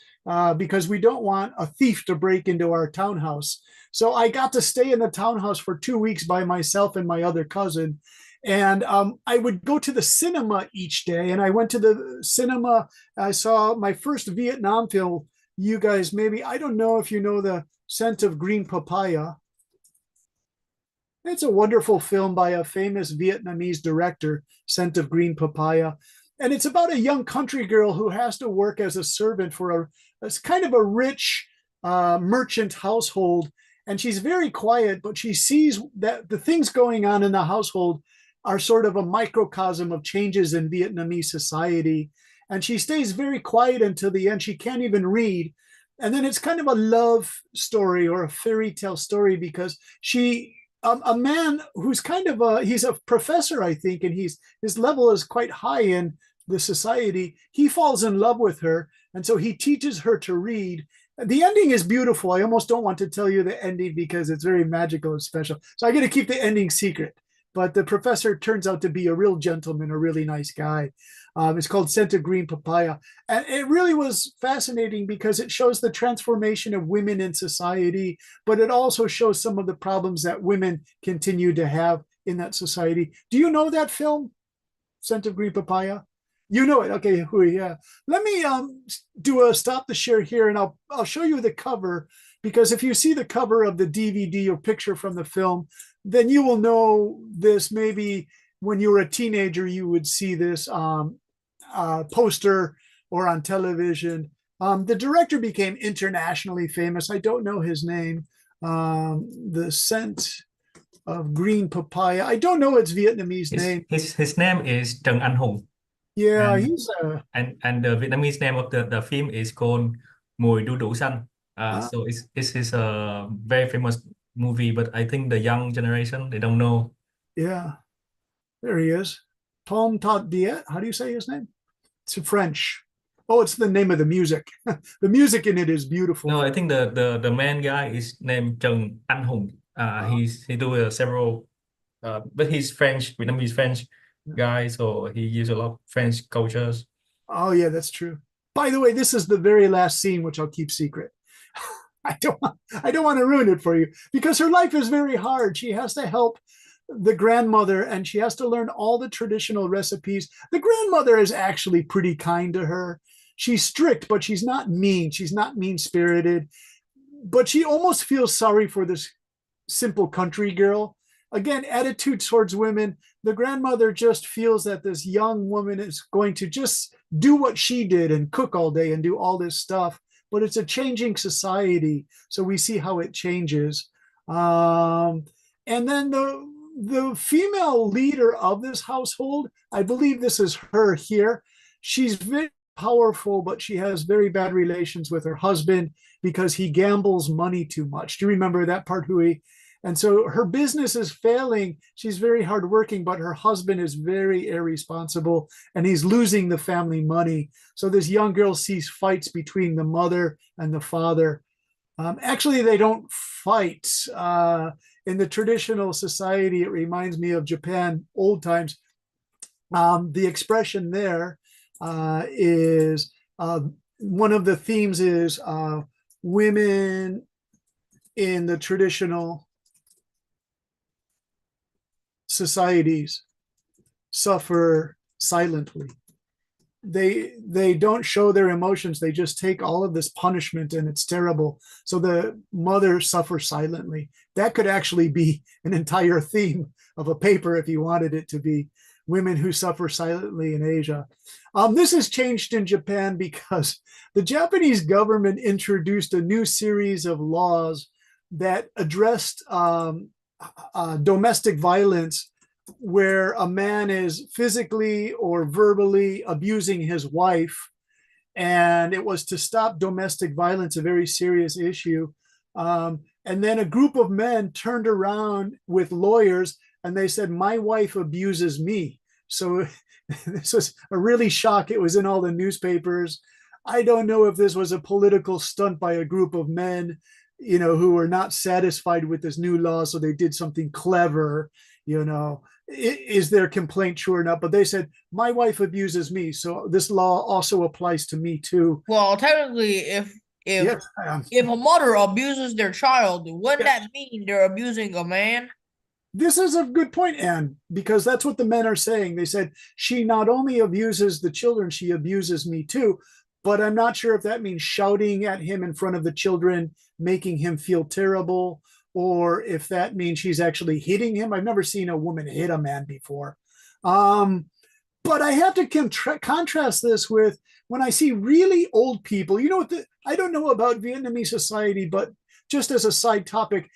because we don't want a thief to break into our townhouse. So I got to stay in the townhouse for 2 weeks by myself and my other cousin. And I would go to the cinema each day. And I went to the cinema. I saw my first Vietnam film. You guys, maybe, I don't know if you know The Scent of Green Papaya. It's a wonderful film by a famous Vietnamese director, Scent of Green Papaya. And it's about a young country girl who has to work as a servant for a kind of a rich merchant household. And she's very quiet, but she sees that the things going on in the household are sort of a microcosm of changes in Vietnamese society. And she stays very quiet until the end. She can't even read. And then it's kind of a love story or a fairy tale story because a man who's kind of he's a professor, I think, and his level is quite high in the society. He falls in love with her, and so he teaches her to read. The ending is beautiful. I almost don't want to tell you the ending because it's very magical and special. So I got to keep the ending secret. But the professor turns out to be a real gentleman, a really nice guy. It's called Scent of Green Papaya. And it really was fascinating because it shows the transformation of women in society, but it also shows some of the problems that women continue to have in that society. Do you know that film, Scent of Green Papaya? You know it. Okay, yeah. Let me do a stop the share here, and I'll show you the cover, because if you see the cover of the DVD or picture from the film, then you will know this. Maybe when you were a teenager, you would see this poster or on television. The director became internationally famous. I don't know his name. The Scent of Green Papaya. I don't know its Vietnamese name. His name is Trần Anh Hùng. Yeah, And he's a and the Vietnamese name of the film is called Mùi đu đủ xanh. So it's a very famous movie, but I think the young generation, they don't know. yeah. There he is. Tom Tot Diet. How do you say his name? It's French. Oh, it's the name of the music. The music in it is beautiful. No, I think the main guy is named Trần Anh Hùng. He do several, but he's French, Vietnamese French guy, so he uses a lot of French cultures. Oh yeah, that's true. By the way, this is the very last scene, which I'll keep secret. I don't want to ruin it for you because her life is very hard. She has to help the grandmother and she has to learn all the traditional recipes. The grandmother is actually pretty kind to her. She's strict, but she's not mean. She's not mean-spirited, but she almost feels sorry for this simple country girl. Again, attitude towards women. The grandmother just feels that this young woman is going to just do what she did and cook all day and do all this stuff. But it's a changing society, so we see how it changes. And then the female leader of this household, I believe this is her here. She's very powerful, but she has very bad relations with her husband because he gambles money too much. Do you remember that part, Hui? And so her business is failing. She's very hardworking, but her husband is very irresponsible and he's losing the family money. So this young girl sees fights between the mother and the father. Actually, they don't fight. In the traditional society, it reminds me of Japan, old times. The expression there is one of the themes is women in the traditional societies suffer silently. They don't show their emotions. They just take all of this punishment and it's terrible. So the mother suffers silently. That could actually be an entire theme of a paper if you wanted it to be. Women who suffer silently in Asia. This has changed in Japan because the Japanese government introduced a new series of laws that addressed domestic violence where a man is physically or verbally abusing his wife. And it was to stop domestic violence, a very serious issue. And then a group of men turned around with lawyers and they said, my wife abuses me. So this was a really shock. It was in all the newspapers. I don't know if this was a political stunt by a group of men, who were not satisfied with this new law. So they did something clever, is their complaint true or not? But they said, my wife abuses me. So this law also applies to me too. Well, technically, if a mother abuses their child, wouldn't that mean they're abusing a man? This is a good point, Anne, because that's what the men are saying. They said, she not only abuses the children, she abuses me too. But I'm not sure if that means shouting at him in front of the children, making him feel terrible, or if that means she's actually hitting him. I've never seen a woman hit a man before. But I have to contrast this with when I see really old people. You know what? I don't know about Vietnamese society, but just as a side topic,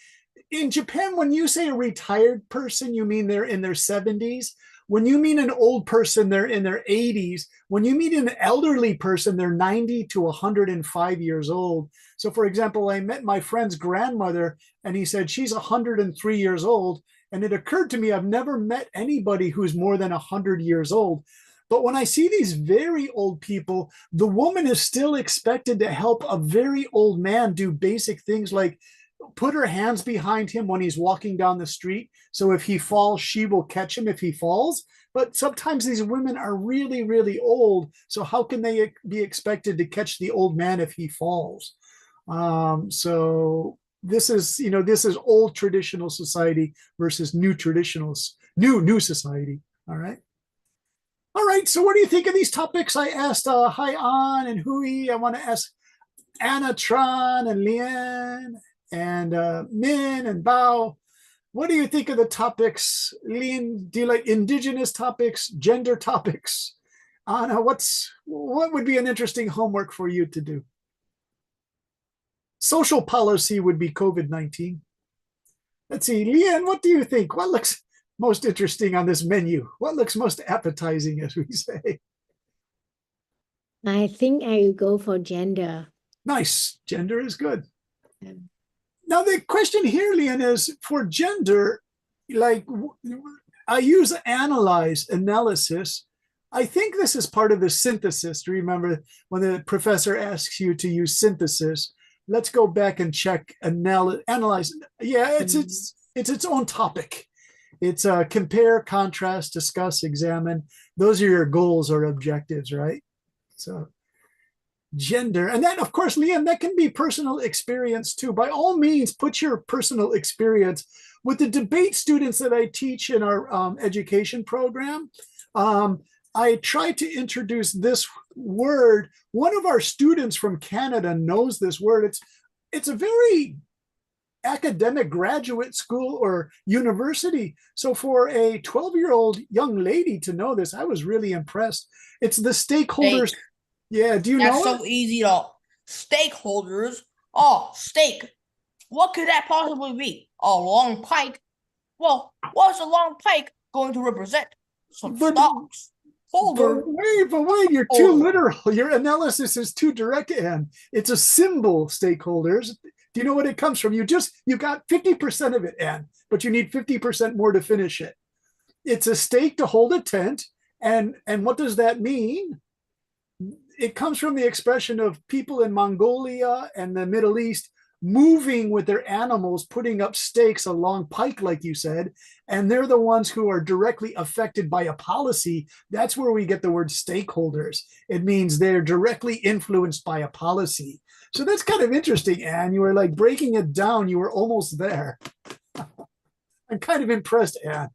in Japan, when you say a retired person, you mean they're in their 70s. When you mean an old person, they're in their 80s. When you mean an elderly person, they're 90 to 105 years old. So, for example, I met my friend's grandmother, and he said she's 103 years old. And it occurred to me, I've never met anybody who's more than 100 years old. But when I see these very old people, the woman is still expected to help a very old man do basic things like put her hands behind him when he's walking down the street. So if he falls, she will catch him if he falls. But sometimes these women are really, really old. So how can they be expected to catch the old man if he falls? So this is old traditional society versus new society. All right. So what do you think of these topics? I asked Hai An and Hui. I want to ask Anna Tran and Lian and Min and Bao. What do you think of the topics? Lin, do you like indigenous topics, gender topics? Anna, what would be an interesting homework for you to do? Social policy would be COVID-19. Let's see, Lian, what do you think? What looks most interesting on this menu? What looks most appetizing, as we say? I think I will go for gender. Nice. Gender is good. Now, the question here, Lian, is for gender, like I use analysis. I think this is part of the synthesis. Remember when the professor asks you to use synthesis, let's go back and check analyze. Yeah, it's its own topic. It's compare, contrast, discuss, examine. Those are your goals or objectives, right? So gender. And then, of course, Liam, that can be personal experience too. By all means, put your personal experience. With the debate students that I teach in our education program, I try to introduce this word. One of our students from Canada knows this word. It's a very academic graduate school or university. So for a 12-year-old young lady to know this, I was really impressed. It's the stakeholders. Steak. Yeah, do you know That's so easy to stakeholders. Oh, steak. What could that possibly be? A long pike? Well, what's a long pike going to represent? Some stocks. Holder. But wait, you're too literal. Your analysis is too direct, Anne. It's a symbol, stakeholders. Do you know what it comes from? You got 50% of it, Anne, but you need 50% more to finish it. It's a stake to hold a tent. And what does that mean? It comes from the expression of people in Mongolia and the Middle East moving with their animals, putting up stakes along pike, like you said, and they're the ones who are directly affected by a policy. That's where we get the word stakeholders. It means they're directly influenced by a policy. So that's kind of interesting, Anne. You were like breaking it down. You were almost there. I'm kind of impressed, Anne,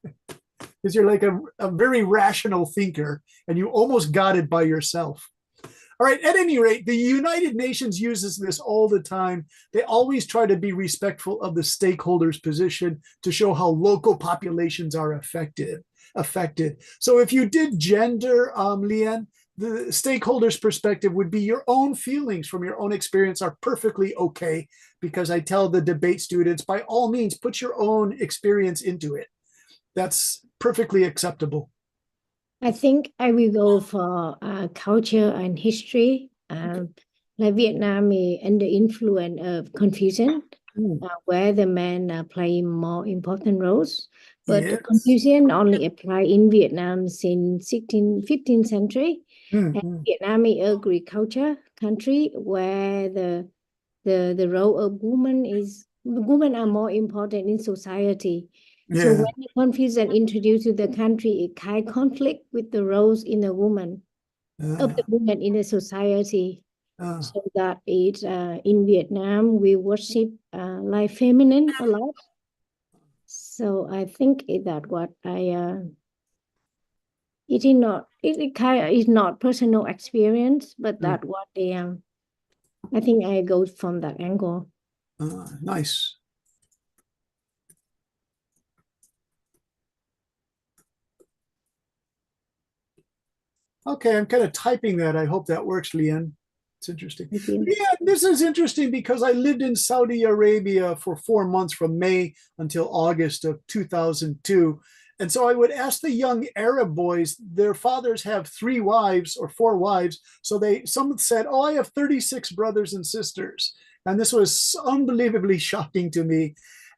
because you're like a very rational thinker and you almost got it by yourself. All right, at any rate, the United Nations uses this all the time. They always try to be respectful of the stakeholders' position to show how local populations are affected. So if you did gender, Lian, the stakeholders' perspective would be your own feelings from your own experience are perfectly okay, because I tell the debate students, by all means, put your own experience into it. That's perfectly acceptable. I think I will go for culture and history. Like Vietnam is under influence of Confucian, where the men play more important roles. But Yes. Confucian only apply in Vietnam since 15th century. And Vietnam is an agriculture country where the role of women are more important in society. Yeah. So when the Confucian introduced to the country, it kind of conflict with the roles in the woman of the woman in the society. So that is in Vietnam we worship like feminine a lot. So I think that what it is not personal experience, but that what they I think I go from that angle. Nice. Okay, I'm kind of typing that. I hope that works, Leanne. It's interesting. Thank you. Yeah, this is interesting because I lived in Saudi Arabia for 4 months from May until August of 2002. And so I would ask the young Arab boys, their fathers have 3 wives or 4 wives. So some said, oh, I have 36 brothers and sisters. And this was unbelievably shocking to me.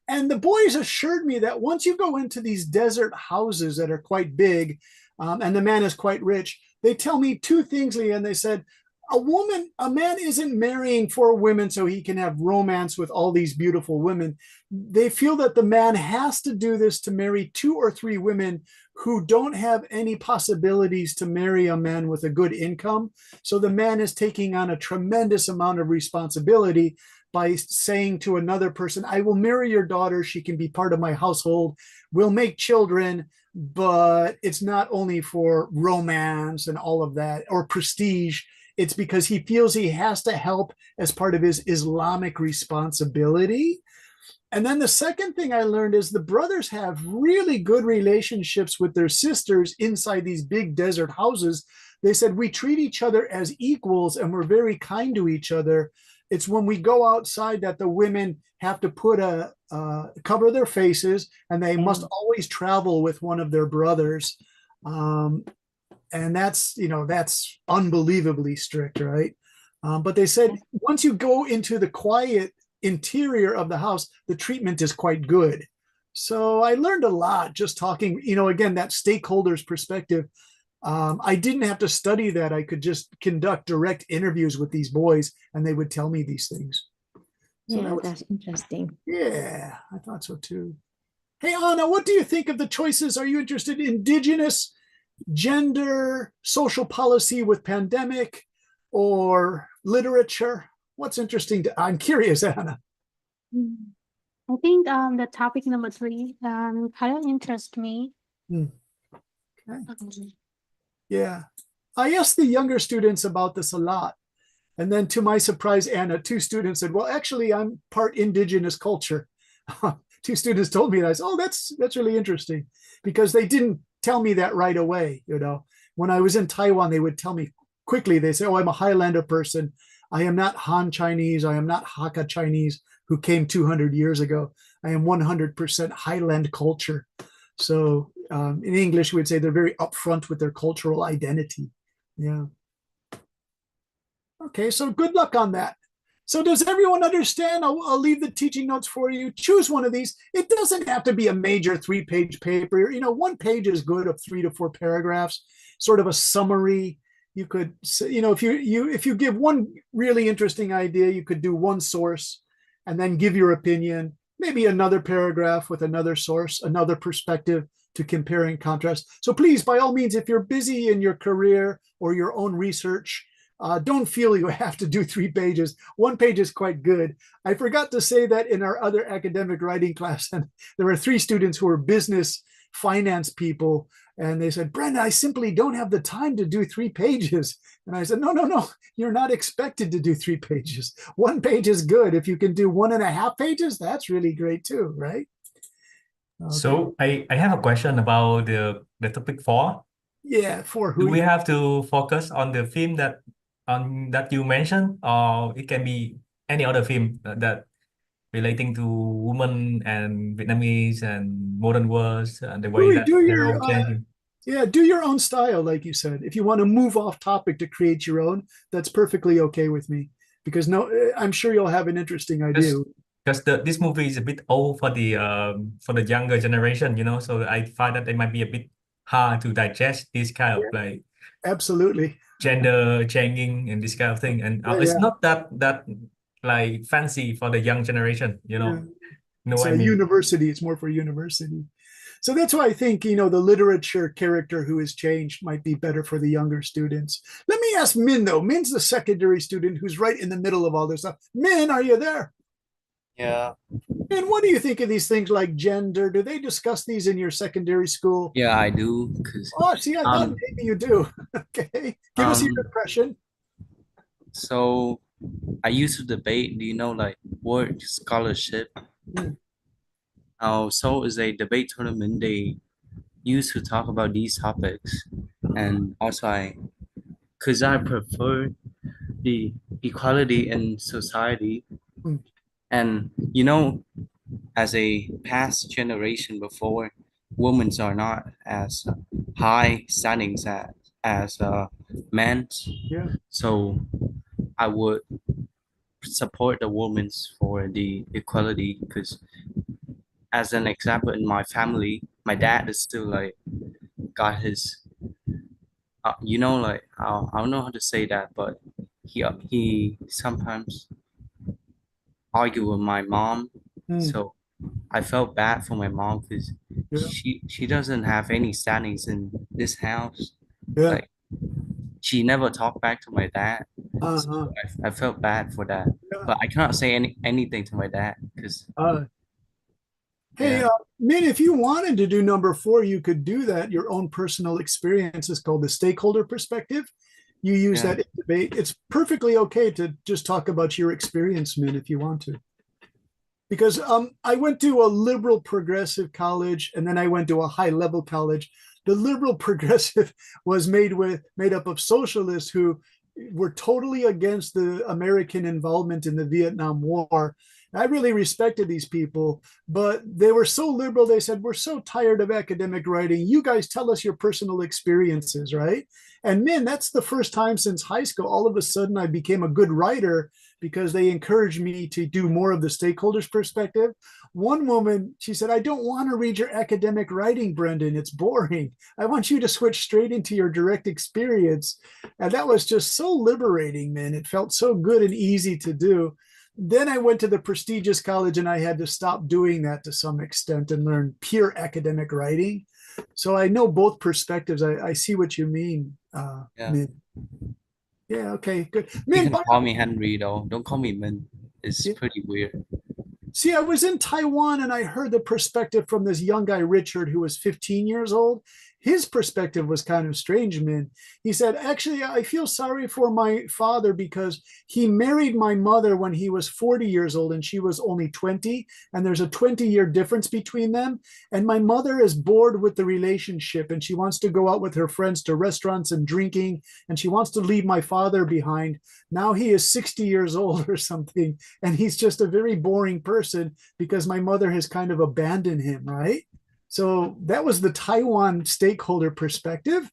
And the boys assured me that once you go into these desert houses that are quite big, and the man is quite rich, they tell me 2 things, Leah, and they said, a man isn't marrying 4 women so he can have romance with all these beautiful women. They feel that the man has to do this to marry 2 or 3 women who don't have any possibilities to marry a man with a good income. So the man is taking on a tremendous amount of responsibility by saying to another person, I will marry your daughter. She can be part of my household. We'll make children, but it's not only for romance and all of that or prestige. It's because he feels he has to help as part of his Islamic responsibility. And then the second thing I learned is the brothers have really good relationships with their sisters inside these big desert houses. They said, we treat each other as equals and we're very kind to each other. It's when we go outside that the women have to put cover their faces, and they must always travel with one of their brothers. And that's unbelievably strict, right? But they said once you go into the quiet interior of the house, the treatment is quite good. So I learned a lot just talking, again, that stakeholders perspective. I didn't have to study that. I could just conduct direct interviews with these boys and they would tell me these things. So Yeah, that's interesting. Yeah, I thought so too. Hey, Anna, what do you think of the choices? Are you interested in indigenous, gender, social policy with pandemic, or literature? What's interesting I'm curious, Anna. I think the topic number 3 kind of interests me. Okay. Yeah. I asked the younger students about this a lot. And then to my surprise, Anna, 2 students said, well, actually, I'm part indigenous culture. 2 students told me that. I said, oh, that's really interesting, because they didn't tell me that right away. When I was in Taiwan, they would tell me quickly. They say, oh, I'm a Highlander person. I am not Han Chinese. I am not Hakka Chinese who came 200 years ago. I am 100% Highland culture. So in English, we would say they're very upfront with their cultural identity. Yeah. Okay, so good luck on that. So does everyone understand? I'll leave the teaching notes for you. Choose one of these. It doesn't have to be a major 3-page paper. 1 page is good, of 3 to 4 paragraphs, sort of a summary. You could, if you give one really interesting idea, you could do 1 source and then give your opinion, maybe another paragraph with another source, another perspective to compare and contrast. So please, by all means, if you're busy in your career or your own research, don't feel you have to do 3 pages. 1 page is quite good. I forgot to say that in our other academic writing class, and there were 3 students who were business finance people, and they said, Brenda, I simply don't have the time to do 3 pages. And I said, no, you're not expected to do 3 pages. 1 page is good. If you can do 1.5 pages, that's really great too, right? Okay. So I have a question about the topic 4. Yeah, for Do who? we have to focus on the film that you mentioned, or it can be any other film that relating to women and Vietnamese and modern words and the way that they're all changing? Yeah, do your own style, like you said. If you want to move off topic to create your own, that's perfectly okay with me. Because I'm sure you'll have an interesting idea. Because this movie is a bit old for the younger generation, so I find that it might be a bit hard to digest this kind of like absolutely gender changing and this kind of thing, and it's not that like fancy for the young generation, It's a university. It's more for university. So that's why I think, the literature character who has changed might be better for the younger students. Let me ask Min, though. Min's the secondary student who's right in the middle of all this stuff. Min, are you there? Yeah. And what do you think of these things like gender? Do they discuss these in your secondary school? Yeah, I do. Oh, see, I thought maybe you do. Okay. Give us your impression. So I used to debate, like word scholarship. So it's a debate tournament. They used to talk about these topics. and also because I prefer the equality in society. Hmm. And as a past generation before, women are not as high standings as men. Yeah. So I would support the women for the equality because, as an example, in my family, my dad is still like got his, like I don't know how to say that, but he sometimes argue with my mom. Hmm. So I felt bad for my mom because Yeah. she doesn't have any standings in this house. Yeah. Like she never talked back to my dad. So Uh-huh. I felt bad for that. Yeah. But I cannot say anything to my dad because Uh, Hey, yeah, Min, if you wanted to do number 4, you could do that. Your own personal experience is called the stakeholder perspective. You use yeah, that in debate. It's perfectly okay to just talk about your experience, Min, if you want to. Because I went to a liberal progressive college and then I went to a high level college. The liberal progressive was made up of socialists who were totally against the American involvement in the Vietnam War. I really respected these people, but they were so liberal. They said, "We're so tired of academic writing. You guys tell us your personal experiences, right?" And man, that's the first time since high school, all of a sudden I became a good writer because they encouraged me to do more of the stakeholders perspective. One woman, she said, "I don't want to read your academic writing, Brendan. It's boring. I want you to switch straight into your direct experience." And that was just so liberating, man. It felt so good and easy to do. Then I went to the prestigious college and I had to stop doing that to some extent and learn pure academic writing. So I know both perspectives. I see what you mean, yeah. Min. Yeah, okay, good. You Min, can call me Henry though. Don't call me Min. It's yeah. pretty weird. See, I was in Taiwan and I heard the perspective from this young guy, Richard, who was 15 years old. His perspective was kind of strange, man. He said, "Actually, I feel sorry for my father because he married my mother when he was 40 years old and she was only 20. And there's a 20-year difference between them. And my mother is bored with the relationship and she wants to go out with her friends to restaurants and drinking. And she wants to leave my father behind. Now he is 60 years old or something. And he's just a very boring person because my mother has kind of abandoned him, right?" So that was the Taiwan stakeholder perspective.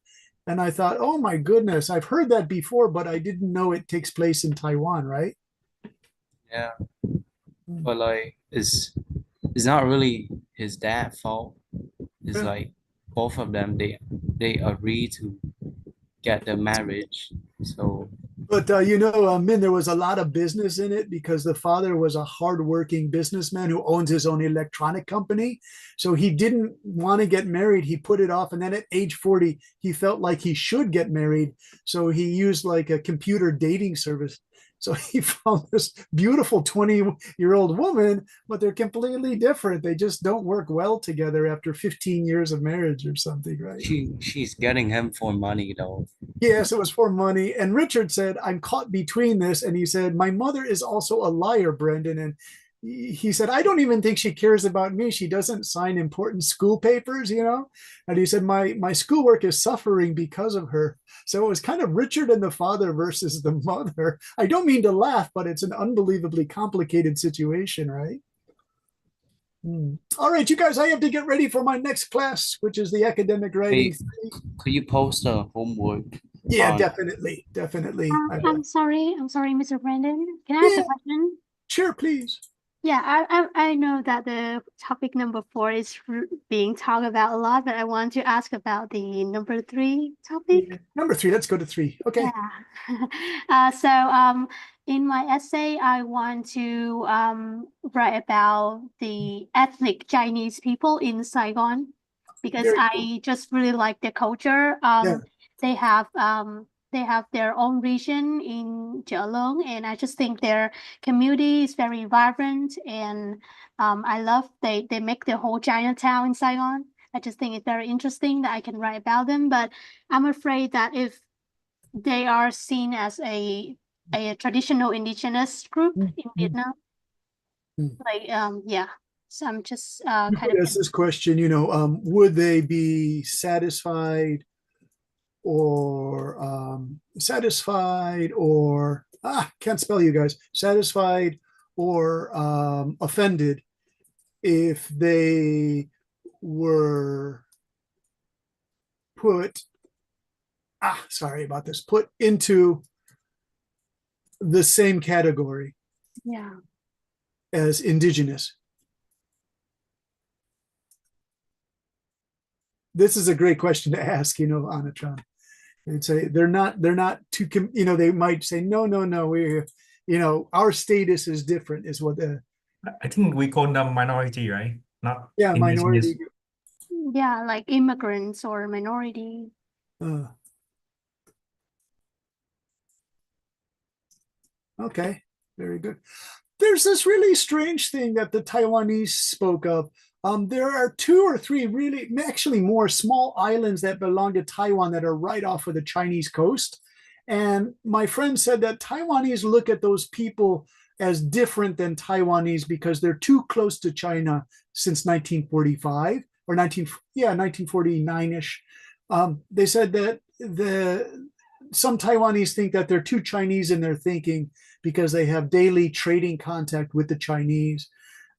And I thought, oh my goodness, I've heard that before, but I didn't know it takes place in Taiwan, right? Yeah, but like it's not really his dad's fault. It's Yeah. like both of them they agree to get the marriage. So But Min, there was a lot of business in it because the father was a hardworking businessman who owns his own electronic company. So he didn't want to get married. He put it off. And then at age 40, he felt like he should get married. So he used like a computer dating service. So he found this beautiful 20-year-old woman, but they're completely different. They just don't work well together after 15 years of marriage or something, right? she's getting him for money though. Yes, it was for money. And Richard said, "I'm caught between this." And he said, "My mother is also a liar, Brendan." And he said, "I don't even think she cares about me. She doesn't sign important school papers. And he said, my schoolwork is suffering because of her." So it was kind of Richard and the father versus the mother. I don't mean to laugh, but it's an unbelievably complicated situation, right? All right, you guys, I have to get ready for my next class, which is the academic writing. Hey, could you post the homework Yeah, on definitely. I'm sorry, Mr. Brandon. Can I ask a Yeah, question? sure, please. Yeah, I know that the topic number 4 is being talked about a lot, but I want to ask about the number 3 topic. Yeah. Number 3, let's go to 3. Okay. Yeah. So in my essay, I want to write about the ethnic Chinese people in Saigon because Very cool. I just really like the culture. Yeah. They have their own region in Jialong, and I just think their community is very vibrant, and I love they make the whole Chinatown in Saigon. I just think it's very interesting that I can write about them, but I'm afraid that if they are seen as a traditional indigenous group in Vietnam. Like yeah. So I'm just You kind could of ask this question, would they be satisfied or satisfied, or can't spell, you guys, satisfied or offended if they were put sorry about this, put into the same category Yeah. as indigenous. This is a great question to ask, Anatran. They'd say they're not too, they might say, no, we're, our status is different, is what I think we call them minority, right? Not indigenous. minority. Yeah, like immigrants or minority. Okay, very good. There's this really strange thing that the Taiwanese spoke of. There are 2 or 3 really, actually more, small islands that belong to Taiwan that are right off of the Chinese coast. And my friend said that Taiwanese look at those people as different than Taiwanese because they're too close to China since 1945 or 1949-ish. They said that some Taiwanese think that they're too Chinese in their thinking because they have daily trading contact with the Chinese.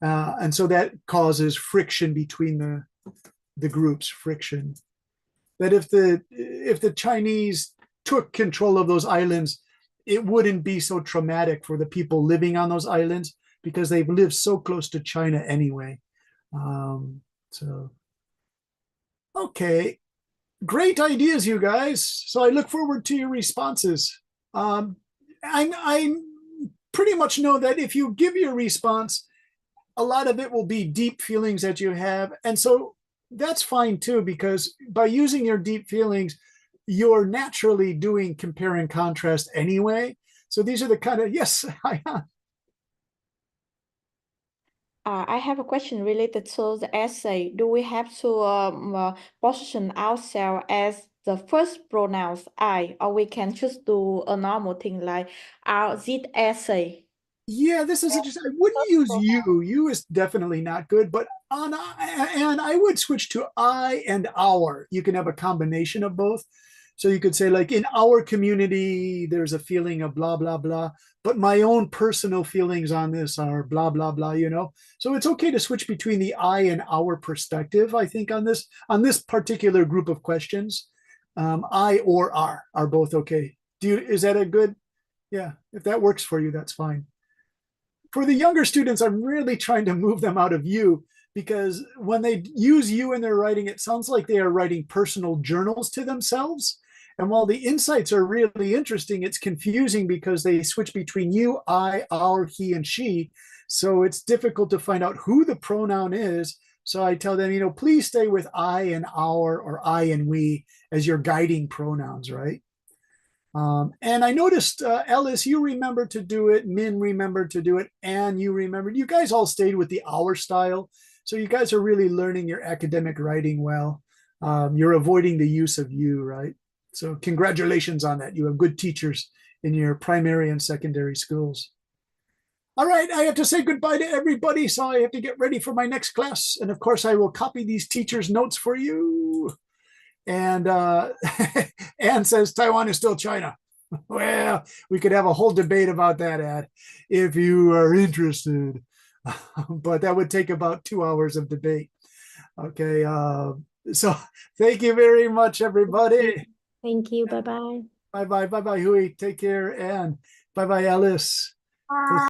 And so that causes friction between the groups, friction. That if the Chinese took control of those islands, it wouldn't be so traumatic for the people living on those islands because they've lived so close to China anyway. Okay, great ideas, you guys. So I look forward to your responses. I pretty much know that if you give your response, a lot of it will be deep feelings that you have. And so that's fine too, because by using your deep feelings, you're naturally doing compare and contrast anyway. So these are the kind of, yes, I have a question related to the essay. Do we have to position ourselves as the first pronouns I, or we can just do a normal thing like our this essay? Yeah, this is interesting. I wouldn't use you. You is definitely not good, but and I would switch to I and our. You can have a combination of both. So you could say, like, in our community, there's a feeling of blah, blah, blah, but my own personal feelings on this are blah, blah, blah, So it's okay to switch between the I and our perspective, I think, on this particular group of questions. I or are both okay. Is that a good, yeah, if that works for you, that's fine. For the younger students, I'm really trying to move them out of you, because when they use you in their writing, it sounds like they are writing personal journals to themselves. And while the insights are really interesting, it's confusing because they switch between you, I, our, he, and she. So it's difficult to find out who the pronoun is. So I tell them, please stay with I and our, or I and we as your guiding pronouns, right? And I noticed, Ellis, you remembered to do it. Min remembered to do it. And you remembered. You guys all stayed with the our style. So you guys are really learning your academic writing well. You're avoiding the use of you, right? So congratulations on that. You have good teachers in your primary and secondary schools. All right, I have to say goodbye to everybody, so I have to get ready for my next class. And of course, I will copy these teachers' notes for you. And Anne says Taiwan is still China. Well, we could have a whole debate about that, Ad, if you are interested. But that would take about 2 hours of debate. Okay, so thank you very much, everybody. Thank you. Bye-bye. Bye-bye. Bye-bye, Hui. Take care. And bye-bye, Alice. Bye.